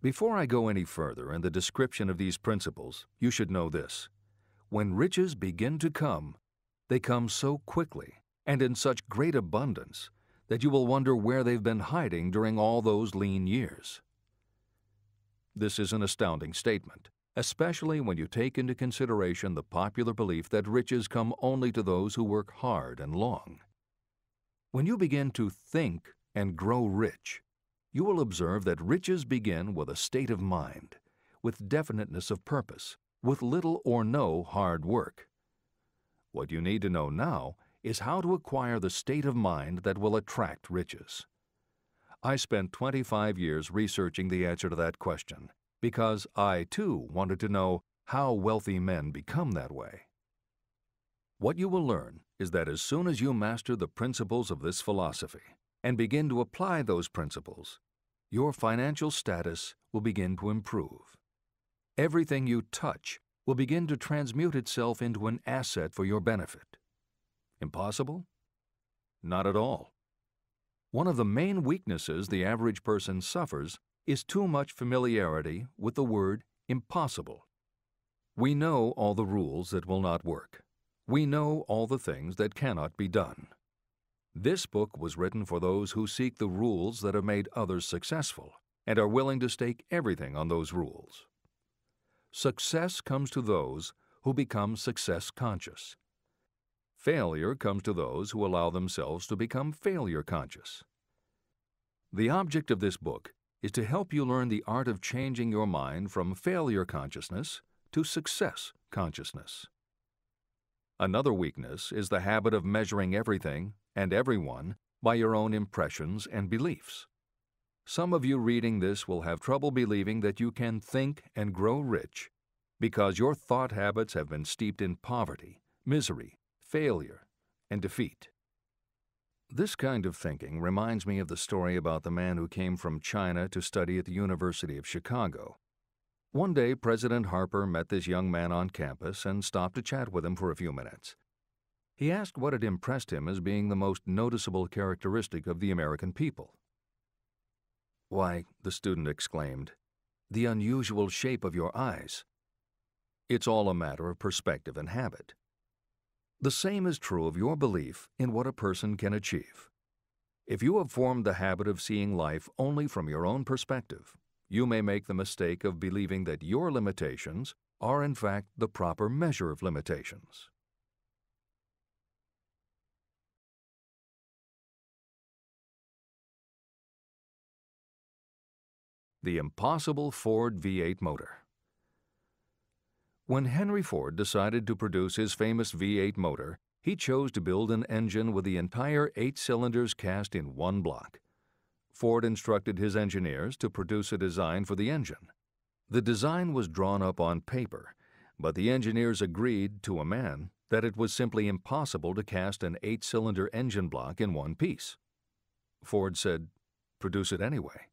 Before I go any further in the description of these principles, you should know this. When riches begin to come, they come so quickly and in such great abundance that you will wonder where they've been hiding during all those lean years. This is an astounding statement, especially when you take into consideration the popular belief that riches come only to those who work hard and long. When you begin to think and grow rich, you will observe that riches begin with a state of mind, with definiteness of purpose, with little or no hard work. What you need to know now is how to acquire the state of mind that will attract riches. I spent 25 years researching the answer to that question because I, too, wanted to know how wealthy men become that way. What you will learn is that as soon as you master the principles of this philosophy and begin to apply those principles, your financial status will begin to improve. Everything you touch will begin to transmute itself into an asset for your benefit. Impossible? Not at all. One of the main weaknesses the average person suffers is too much familiarity with the word impossible. We know all the rules that will not work. We know all the things that cannot be done. This book was written for those who seek the rules that have made others successful and are willing to stake everything on those rules. Success comes to those who become success conscious. Failure comes to those who allow themselves to become failure conscious. The object of this book is to help you learn the art of changing your mind from failure consciousness to success consciousness. Another weakness is the habit of measuring everything and everyone by your own impressions and beliefs. Some of you reading this will have trouble believing that you can think and grow rich because your thought habits have been steeped in poverty, misery, failure, and defeat. This kind of thinking reminds me of the story about the man who came from China to study at the University of Chicago. One day, President Harper met this young man on campus and stopped to chat with him for a few minutes. He asked what had impressed him as being the most noticeable characteristic of the American people. "Why," the student exclaimed, "the unusual shape of your eyes." It's all a matter of perspective and habit. The same is true of your belief in what a person can achieve. If you have formed the habit of seeing life only from your own perspective, you may make the mistake of believing that your limitations are in fact the proper measure of limitations. The impossible Ford V8 motor. When Henry Ford decided to produce his famous V8 motor, he chose to build an engine with the entire 8 cylinders cast in one block. Ford instructed his engineers to produce a design for the engine. The design was drawn up on paper, but the engineers agreed to a man that it was simply impossible to cast an 8-cylinder engine block in one piece. Ford said, "Produce it anyway."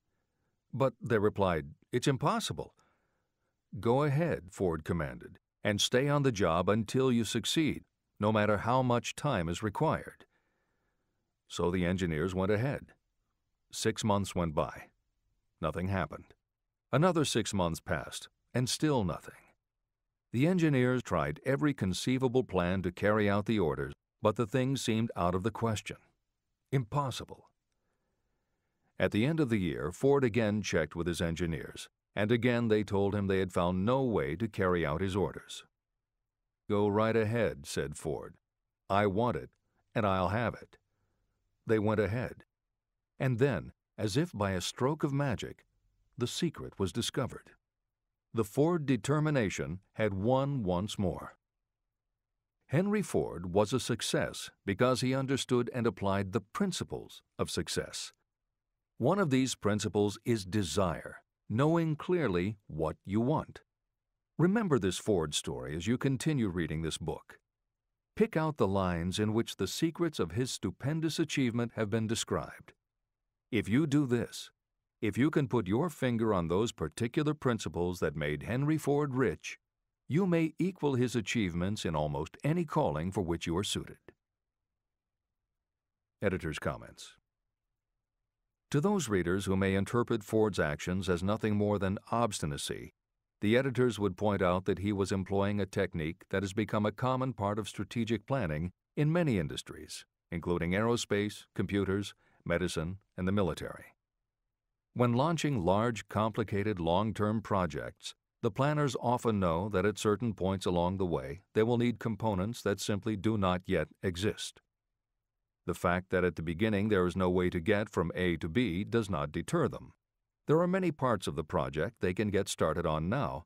But they replied, "It's impossible." "Go ahead," Ford commanded, "and stay on the job until you succeed, no matter how much time is required." So the engineers went ahead. 6 months went by. Nothing happened. Another 6 months passed, and still nothing. The engineers tried every conceivable plan to carry out the orders, but the thing seemed out of the question. Impossible. At the end of the year, Ford again checked with his engineers, and again they told him they had found no way to carry out his orders. "Go right ahead," said Ford. "I want it, and I'll have it." They went ahead. And then, as if by a stroke of magic, the secret was discovered. The Ford determination had won once more. Henry Ford was a success because he understood and applied the principles of success. One of these principles is desire, knowing clearly what you want. Remember this Ford story as you continue reading this book. Pick out the lines in which the secrets of his stupendous achievement have been described. If you do this, if you can put your finger on those particular principles that made Henry Ford rich, you may equal his achievements in almost any calling for which you are suited. Editor's comments. To those readers who may interpret Ford's actions as nothing more than obstinacy, the editors would point out that he was employing a technique that has become a common part of strategic planning in many industries, including aerospace, computers, medicine, and the military. When launching large, complicated, long-term projects, the planners often know that at certain points along the way they will need components that simply do not yet exist. The fact that at the beginning there is no way to get from A to B does not deter them. There are many parts of the project they can get started on now,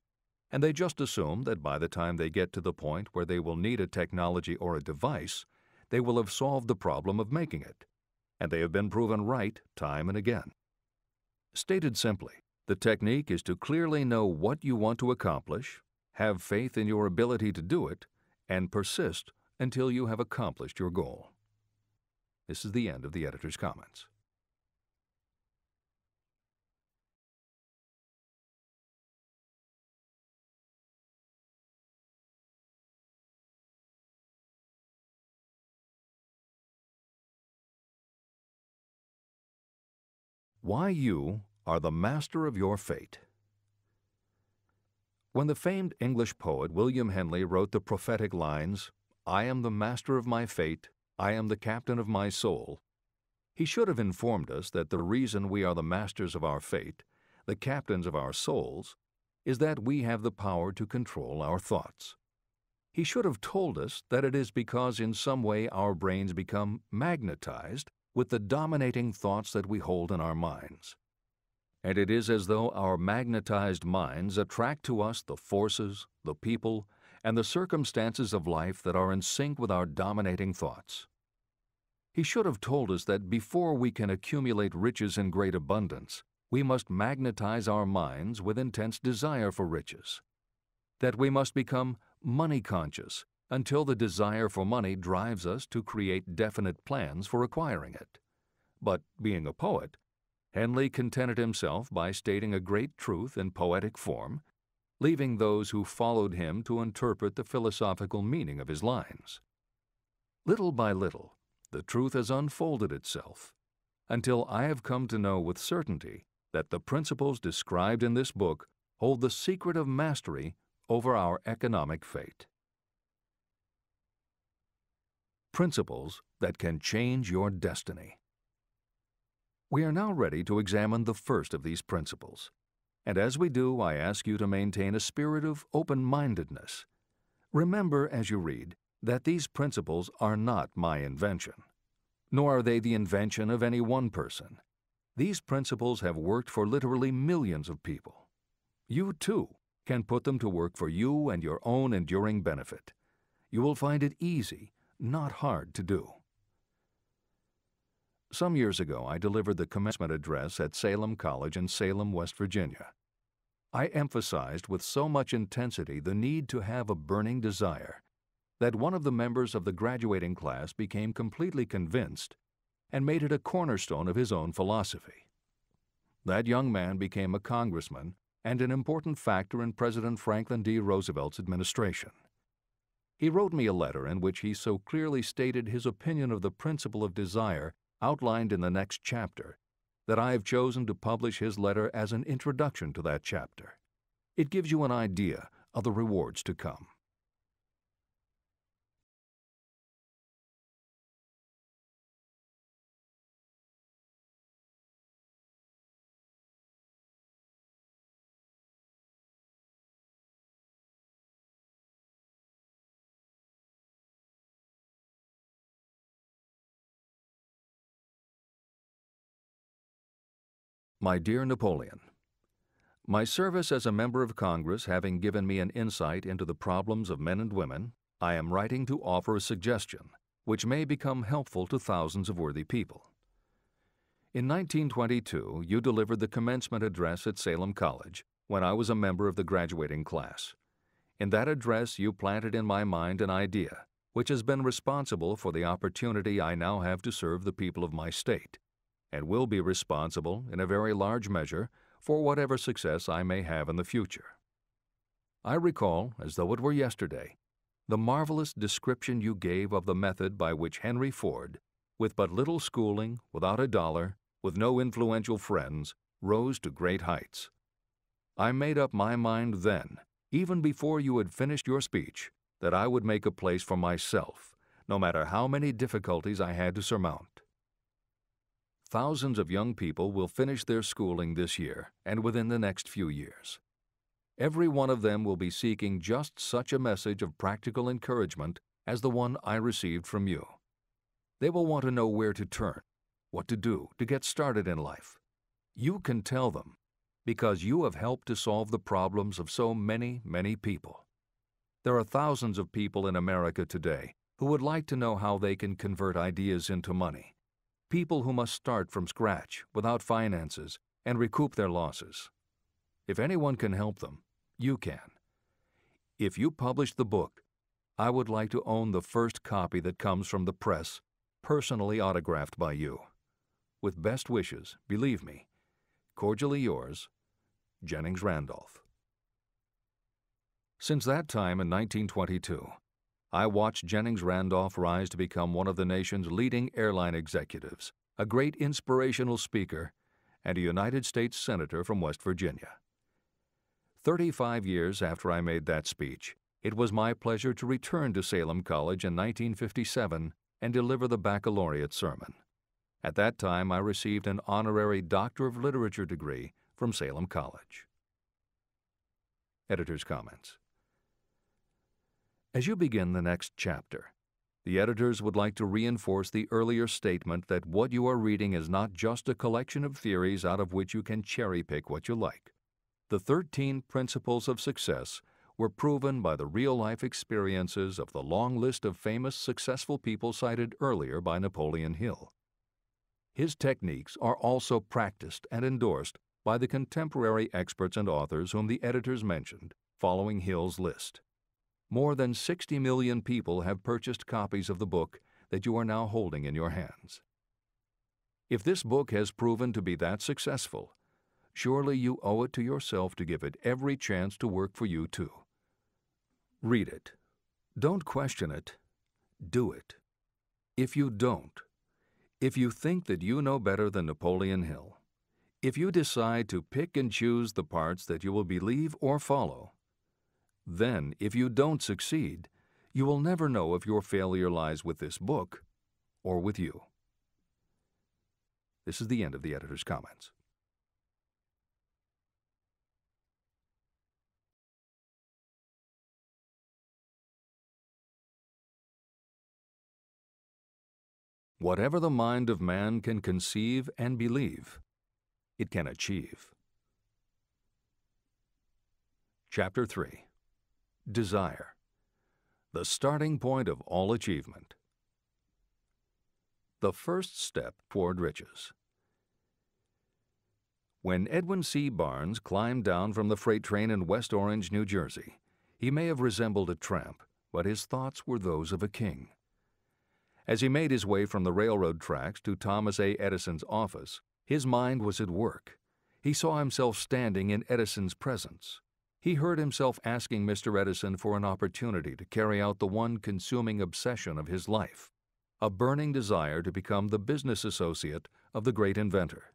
and they just assume that by the time they get to the point where they will need a technology or a device, they will have solved the problem of making it, and they have been proven right time and again. Stated simply, the technique is to clearly know what you want to accomplish, have faith in your ability to do it, and persist until you have accomplished your goal. This is the end of the editor's comments. Why you are the master of your fate. When the famed English poet William Henley wrote the prophetic lines, "I am the master of my fate, I am the captain of my soul," he should have informed us that the reason we are the masters of our fate, the captains of our souls, is that we have the power to control our thoughts. He should have told us that it is because in some way our brains become magnetized with the dominating thoughts that we hold in our minds. And it is as though our magnetized minds attract to us the forces, the people, and the circumstances of life that are in sync with our dominating thoughts. He should have told us that before we can accumulate riches in great abundance, we must magnetize our minds with intense desire for riches. That we must become money conscious until the desire for money drives us to create definite plans for acquiring it. But being a poet, Henley contented himself by stating a great truth in poetic form, leaving those who followed him to interpret the philosophical meaning of his lines. Little by little, the truth has unfolded itself, until I have come to know with certainty that the principles described in this book hold the secret of mastery over our economic fate. Principles that can change your destiny. We are now ready to examine the first of these principles, and as we do, I ask you to maintain a spirit of open-mindedness. Remember as you read that these principles are not my invention, nor are they the invention of any one person. These principles have worked for literally millions of people. You, too, can put them to work for you and your own enduring benefit. You will find it easy, not hard to do. Some years ago, I delivered the commencement address at Salem College in Salem, West Virginia. I emphasized with so much intensity the need to have a burning desire that one of the members of the graduating class became completely convinced and made it a cornerstone of his own philosophy. That young man became a congressman and an important factor in President Franklin D. Roosevelt's administration. He wrote me a letter in which he so clearly stated his opinion of the principle of desire outlined in the next chapter that I have chosen to publish his letter as an introduction to that chapter. It gives you an idea of the rewards to come. My dear Napoleon, my service as a member of Congress having given me an insight into the problems of men and women, I am writing to offer a suggestion which may become helpful to thousands of worthy people. In 1922, you delivered the commencement address at Salem College when I was a member of the graduating class. In that address, you planted in my mind an idea which has been responsible for the opportunity I now have to serve the people of my state, and will be responsible in a very large measure for whatever success I may have in the future. I recall, as though it were yesterday, the marvelous description you gave of the method by which Henry Ford, with but little schooling, without a dollar, with no influential friends, rose to great heights. I made up my mind then, even before you had finished your speech, that I would make a place for myself, no matter how many difficulties I had to surmount. Thousands of young people will finish their schooling this year and within the next few years. Every one of them will be seeking just such a message of practical encouragement as the one I received from you. They will want to know where to turn, what to do to get started in life. You can tell them because you have helped to solve the problems of so many, many people. There are thousands of people in America today who would like to know how they can convert ideas into money. People who must start from scratch without finances and recoup their losses. If anyone can help them, you can. If you publish the book, I would like to own the first copy that comes from the press, personally autographed by you. With best wishes, believe me, cordially yours, Jennings Randolph. Since that time in 1922, I watched Jennings Randolph rise to become one of the nation's leading airline executives, a great inspirational speaker, and a United States Senator from West Virginia. 35 years after I made that speech, it was my pleasure to return to Salem College in 1957 and deliver the baccalaureate sermon. At that time, I received an honorary Doctor of Literature degree from Salem College. Editor's comments. As you begin the next chapter, the editors would like to reinforce the earlier statement that what you are reading is not just a collection of theories out of which you can cherry-pick what you like. The 13 principles of success were proven by the real-life experiences of the long list of famous successful people cited earlier by Napoleon Hill. His techniques are also practiced and endorsed by the contemporary experts and authors whom the editors mentioned following Hill's list. More than 60 million people have purchased copies of the book that you are now holding in your hands. If this book has proven to be that successful, surely you owe it to yourself to give it every chance to work for you too. Read it. Don't question it. Do it. If you don't, if you think that you know better than Napoleon Hill, if you decide to pick and choose the parts that you will believe or follow, then if you don't succeed, you will never know if your failure lies with this book or with you. This is the end of the editor's comments. Whatever the mind of man can conceive and believe, it can achieve. Chapter 3. Desire, the starting point of all achievement. The first step toward riches. When Edwin C. Barnes climbed down from the freight train in West Orange, New Jersey, he may have resembled a tramp, but his thoughts were those of a king. As he made his way from the railroad tracks to Thomas A. Edison's office, his mind was at work. He saw himself standing in Edison's presence. He heard himself asking Mr. Edison for an opportunity to carry out the one consuming obsession of his life, a burning desire to become the business associate of the great inventor.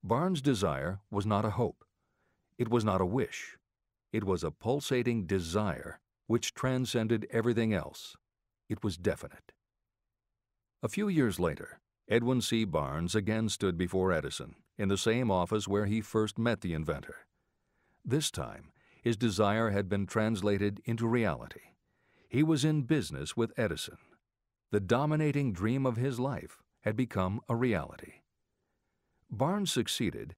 Barnes' desire was not a hope. It was not a wish. It was a pulsating desire which transcended everything else. It was definite. A few years later, Edwin C. Barnes again stood before Edison in the same office where he first met the inventor. This time, his desire had been translated into reality. He was in business with Edison. The dominating dream of his life had become a reality. Barnes succeeded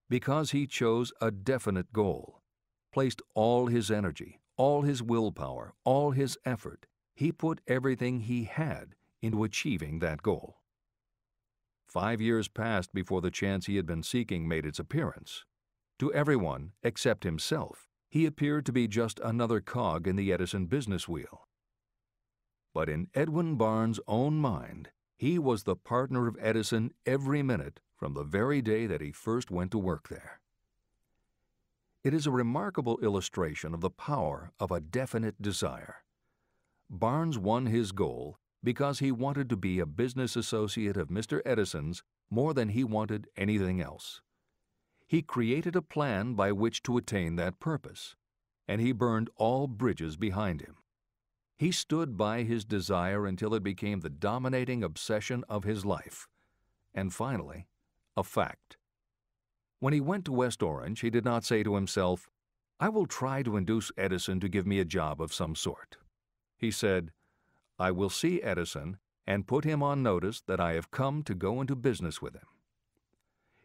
because he chose a definite goal, placed all his energy, all his willpower, all his effort. He put everything he had into achieving that goal. 5 years passed before the chance he had been seeking made its appearance. To everyone except himself, he appeared to be just another cog in the Edison business wheel. But in Edwin Barnes' own mind, he was the partner of Edison every minute from the very day that he first went to work there. It is a remarkable illustration of the power of a definite desire. Barnes won his goal because he wanted to be a business associate of Mr. Edison's more than he wanted anything else. He created a plan by which to attain that purpose, and he burned all bridges behind him. He stood by his desire until it became the dominating obsession of his life, and finally, a fact. When he went to West Orange, he did not say to himself, "I will try to induce Edison to give me a job of some sort." He said, "I will see Edison and put him on notice that I have come to go into business with him."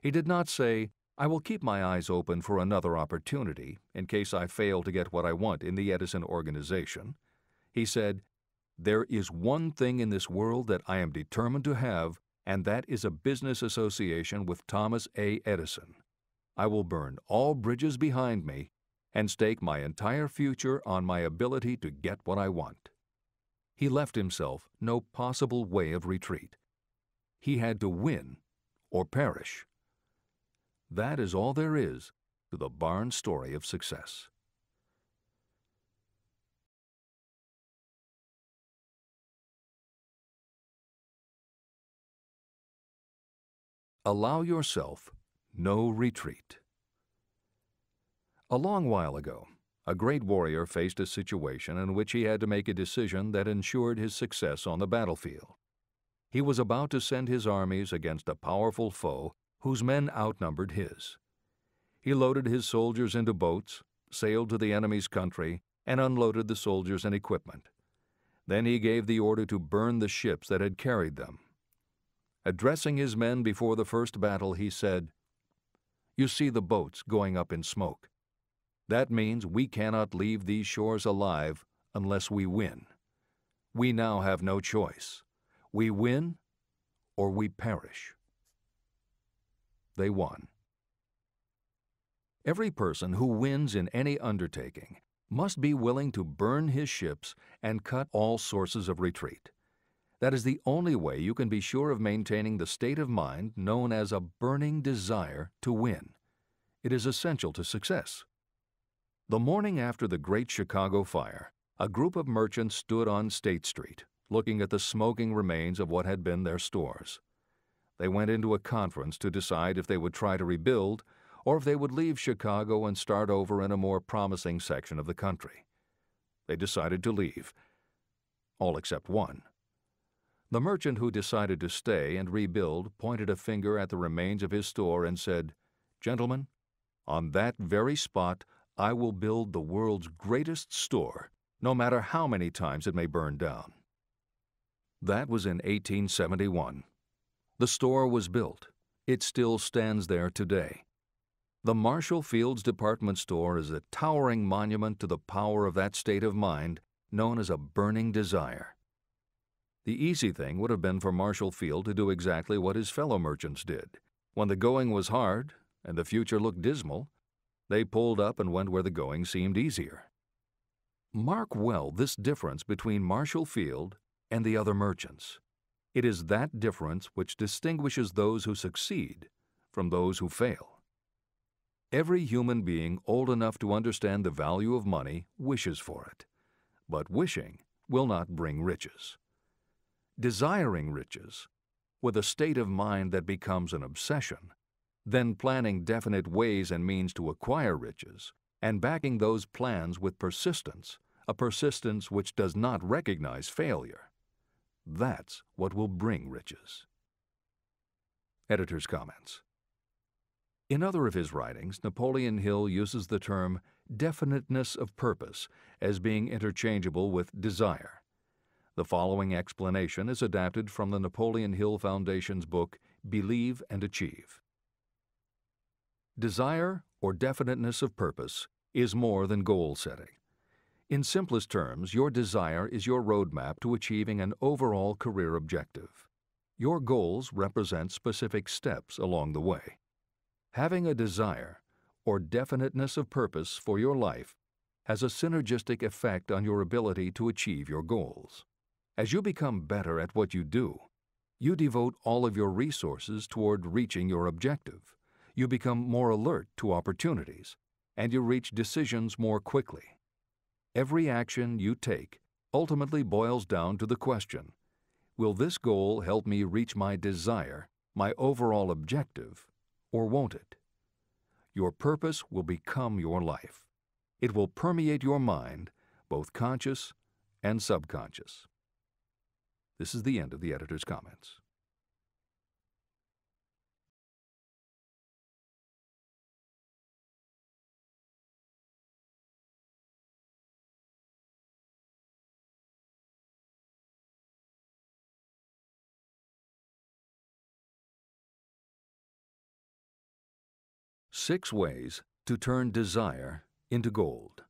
He did not say, "I will keep my eyes open for another opportunity in case I fail to get what I want in the Edison organization." He said, "There is one thing in this world that I am determined to have, and that is a business association with Thomas A. Edison. I will burn all bridges behind me and stake my entire future on my ability to get what I want." He left himself no possible way of retreat. He had to win or perish. That is all there is to the Barnes story of success. Allow yourself no retreat. A long while ago, a great warrior faced a situation in which he had to make a decision that ensured his success on the battlefield. He was about to send his armies against a powerful foe whose men outnumbered his. He loaded his soldiers into boats, sailed to the enemy's country, and unloaded the soldiers and equipment. Then he gave the order to burn the ships that had carried them. Addressing his men before the first battle, he said, "You see the boats going up in smoke. That means we cannot leave these shores alive unless we win. We now have no choice. We win or we perish." They won. Every person who wins in any undertaking must be willing to burn his ships and cut all sources of retreat. That is the only way you can be sure of maintaining the state of mind known as a burning desire to win. It is essential to success. The morning after the Great Chicago Fire, a group of merchants stood on State Street, looking at the smoking remains of what had been their stores. They went into a conference to decide if they would try to rebuild or if they would leave Chicago and start over in a more promising section of the country. They decided to leave, all except one. The merchant who decided to stay and rebuild pointed a finger at the remains of his store and said, "Gentlemen, on that very spot I will build the world's greatest store, no matter how many times it may burn down." That was in 1871. The store was built. It still stands there today. The Marshall Field's department store is a towering monument to the power of that state of mind known as a burning desire. The easy thing would have been for Marshall Field to do exactly what his fellow merchants did. When the going was hard and the future looked dismal, they pulled up and went where the going seemed easier. Mark well this difference between Marshall Field and the other merchants. It is that difference which distinguishes those who succeed from those who fail. Every human being old enough to understand the value of money wishes for it, but wishing will not bring riches. Desiring riches, with a state of mind that becomes an obsession, then planning definite ways and means to acquire riches, and backing those plans with persistence, a persistence which does not recognize failure. That's what will bring riches. Editor's comments. In other of his writings, Napoleon Hill uses the term definiteness of purpose as being interchangeable with desire. The following explanation is adapted from the Napoleon Hill Foundation's book, Believe and Achieve. Desire, or definiteness of purpose, is more than goal setting. In simplest terms, your desire is your roadmap to achieving an overall career objective. Your goals represent specific steps along the way. Having a desire, or definiteness of purpose for your life, has a synergistic effect on your ability to achieve your goals. As you become better at what you do, you devote all of your resources toward reaching your objective. You become more alert to opportunities, and you reach decisions more quickly. Every action you take ultimately boils down to the question, will this goal help me reach my desire, my overall objective, or won't it? Your purpose will become your life. It will permeate your mind, both conscious and subconscious. This is the end of the editor's comments. Six ways to turn desire into gold.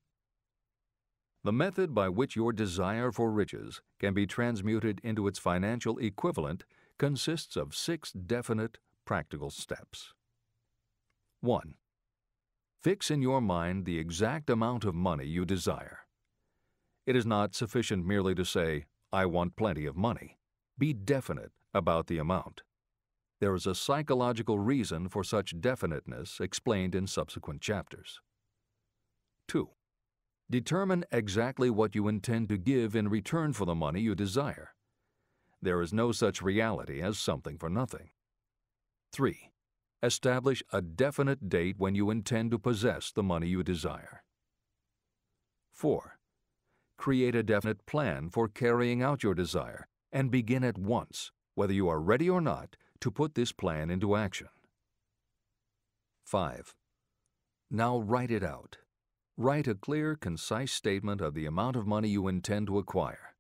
The method by which your desire for riches can be transmuted into its financial equivalent consists of 6 definite, practical steps. 1. Fix in your mind the exact amount of money you desire. It is not sufficient merely to say, "I want plenty of money." Be definite about the amount. There is a psychological reason for such definiteness explained in subsequent chapters. 2. Determine exactly what you intend to give in return for the money you desire. There is no such reality as something for nothing. 3. Establish a definite date when you intend to possess the money you desire. 4. Create a definite plan for carrying out your desire and begin at once, whether you are ready or not, to put this plan into action. 5. Now write it out. Write a clear, concise statement of the amount of money you intend to acquire.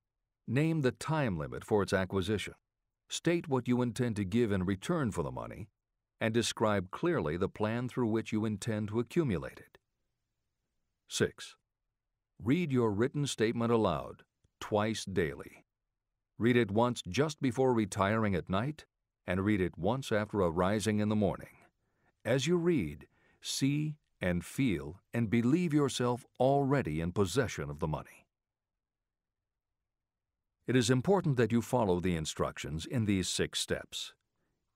Name the time limit for its acquisition. State what you intend to give in return for the money, and describe clearly the plan through which you intend to accumulate it. 6. Read your written statement aloud, twice daily. Read it once just before retiring at night, and read it once after arising in the morning. As you read, see and feel and believe yourself already in possession of the money. It is important that you follow the instructions in these 6 steps.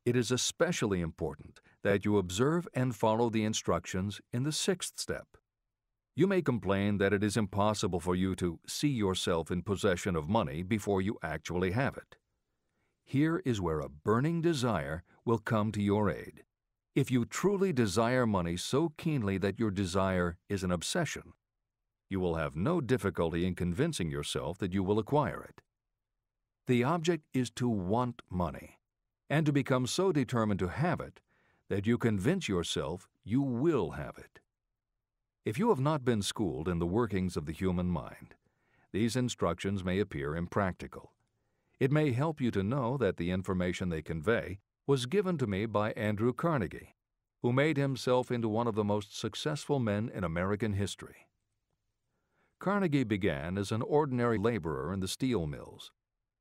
It is especially important that you observe and follow the instructions in the 6th step. You may complain that it is impossible for you to see yourself in possession of money before you actually have it. Here is where a burning desire will come to your aid. If you truly desire money so keenly that your desire is an obsession, you will have no difficulty in convincing yourself that you will acquire it. The object is to want money, and to become so determined to have it that you convince yourself you will have it. If you have not been schooled in the workings of the human mind, these instructions may appear impractical. It may help you to know that the information they convey was given to me by Andrew Carnegie, who made himself into one of the most successful men in American history. Carnegie began as an ordinary laborer in the steel mills,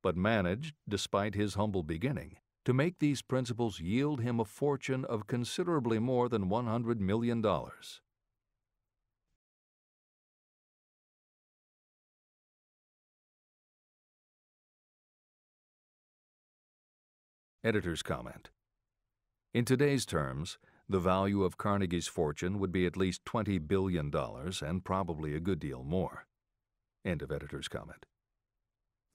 but managed, despite his humble beginning, to make these principles yield him a fortune of considerably more than $100 million. Editor's comment. In today's terms, the value of Carnegie's fortune would be at least $20 billion and probably a good deal more. End of editor's comment.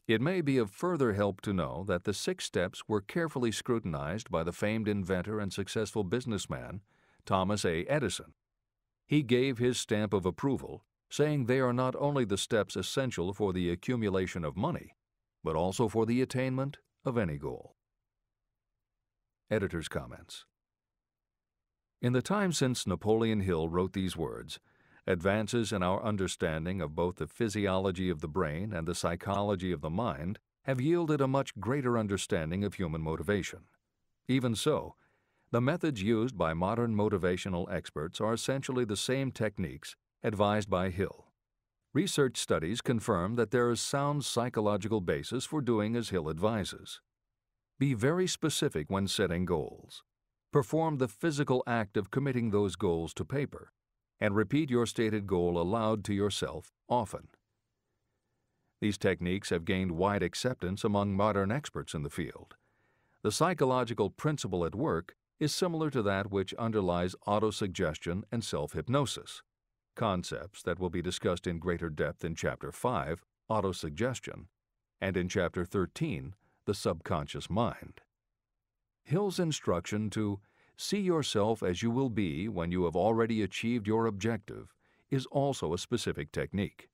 It may be of further help to know that the 6 steps were carefully scrutinized by the famed inventor and successful businessman, Thomas A. Edison. He gave his stamp of approval, saying they are not only the steps essential for the accumulation of money, but also for the attainment of any goal. Editor's comments. In the time since Napoleon Hill wrote these words, advances in our understanding of both the physiology of the brain and the psychology of the mind have yielded a much greater understanding of human motivation. Even so, the methods used by modern motivational experts are essentially the same techniques advised by Hill. Research studies confirm that there is sound psychological basis for doing as Hill advises. Be very specific when setting goals. Perform the physical act of committing those goals to paper, and repeat your stated goal aloud to yourself often. These techniques have gained wide acceptance among modern experts in the field. The psychological principle at work is similar to that which underlies autosuggestion and self-hypnosis, concepts that will be discussed in greater depth in Chapter 5, Autosuggestion, and in Chapter 13, The Subconscious Mind. Hill's instruction to see yourself as you will be when you have already achieved your objective is also a specific technique.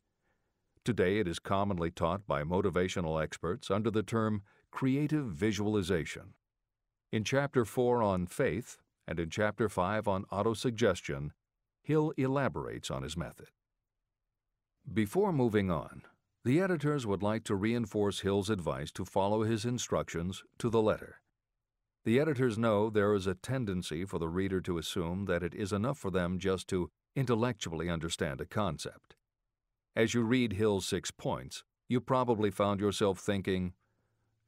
Today it is commonly taught by motivational experts under the term creative visualization. In Chapter 4 on faith and in Chapter 5 on autosuggestion, Hill elaborates on his method. Before moving on, the editors would like to reinforce Hill's advice to follow his instructions to the letter. The editors know there is a tendency for the reader to assume that it is enough for them just to intellectually understand a concept. As you read Hill's 6 points, you probably found yourself thinking,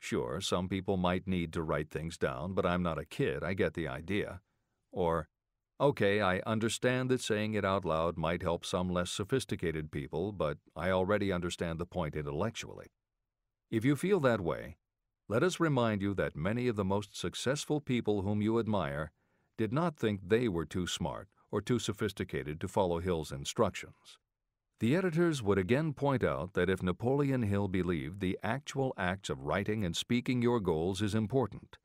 sure, some people might need to write things down, but I'm not a kid, I get the idea. Or, okay, I understand that saying it out loud might help some less sophisticated people, but I already understand the point intellectually. If you feel that way, let us remind you that many of the most successful people whom you admire did not think they were too smart or too sophisticated to follow Hill's instructions. The editors would again point out that if Napoleon Hill believed the actual acts of writing and speaking your goals is important,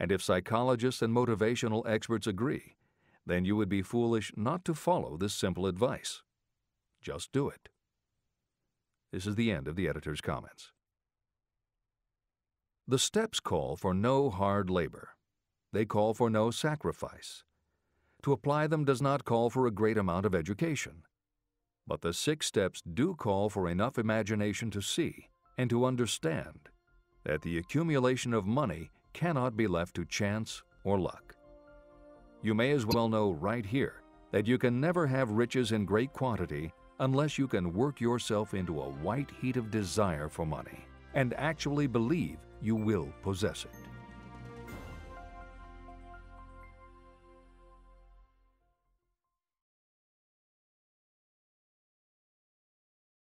And if psychologists and motivational experts agree, then you would be foolish not to follow this simple advice. Just do it. This is the end of the editor's comments. The steps call for no hard labor. They call for no sacrifice. To apply them does not call for a great amount of education. But the 6 steps do call for enough imagination to see and to understand that the accumulation of money cannot be left to chance or luck. You may as well know right here that you can never have riches in great quantity unless you can work yourself into a white heat of desire for money and actually believe you will possess it.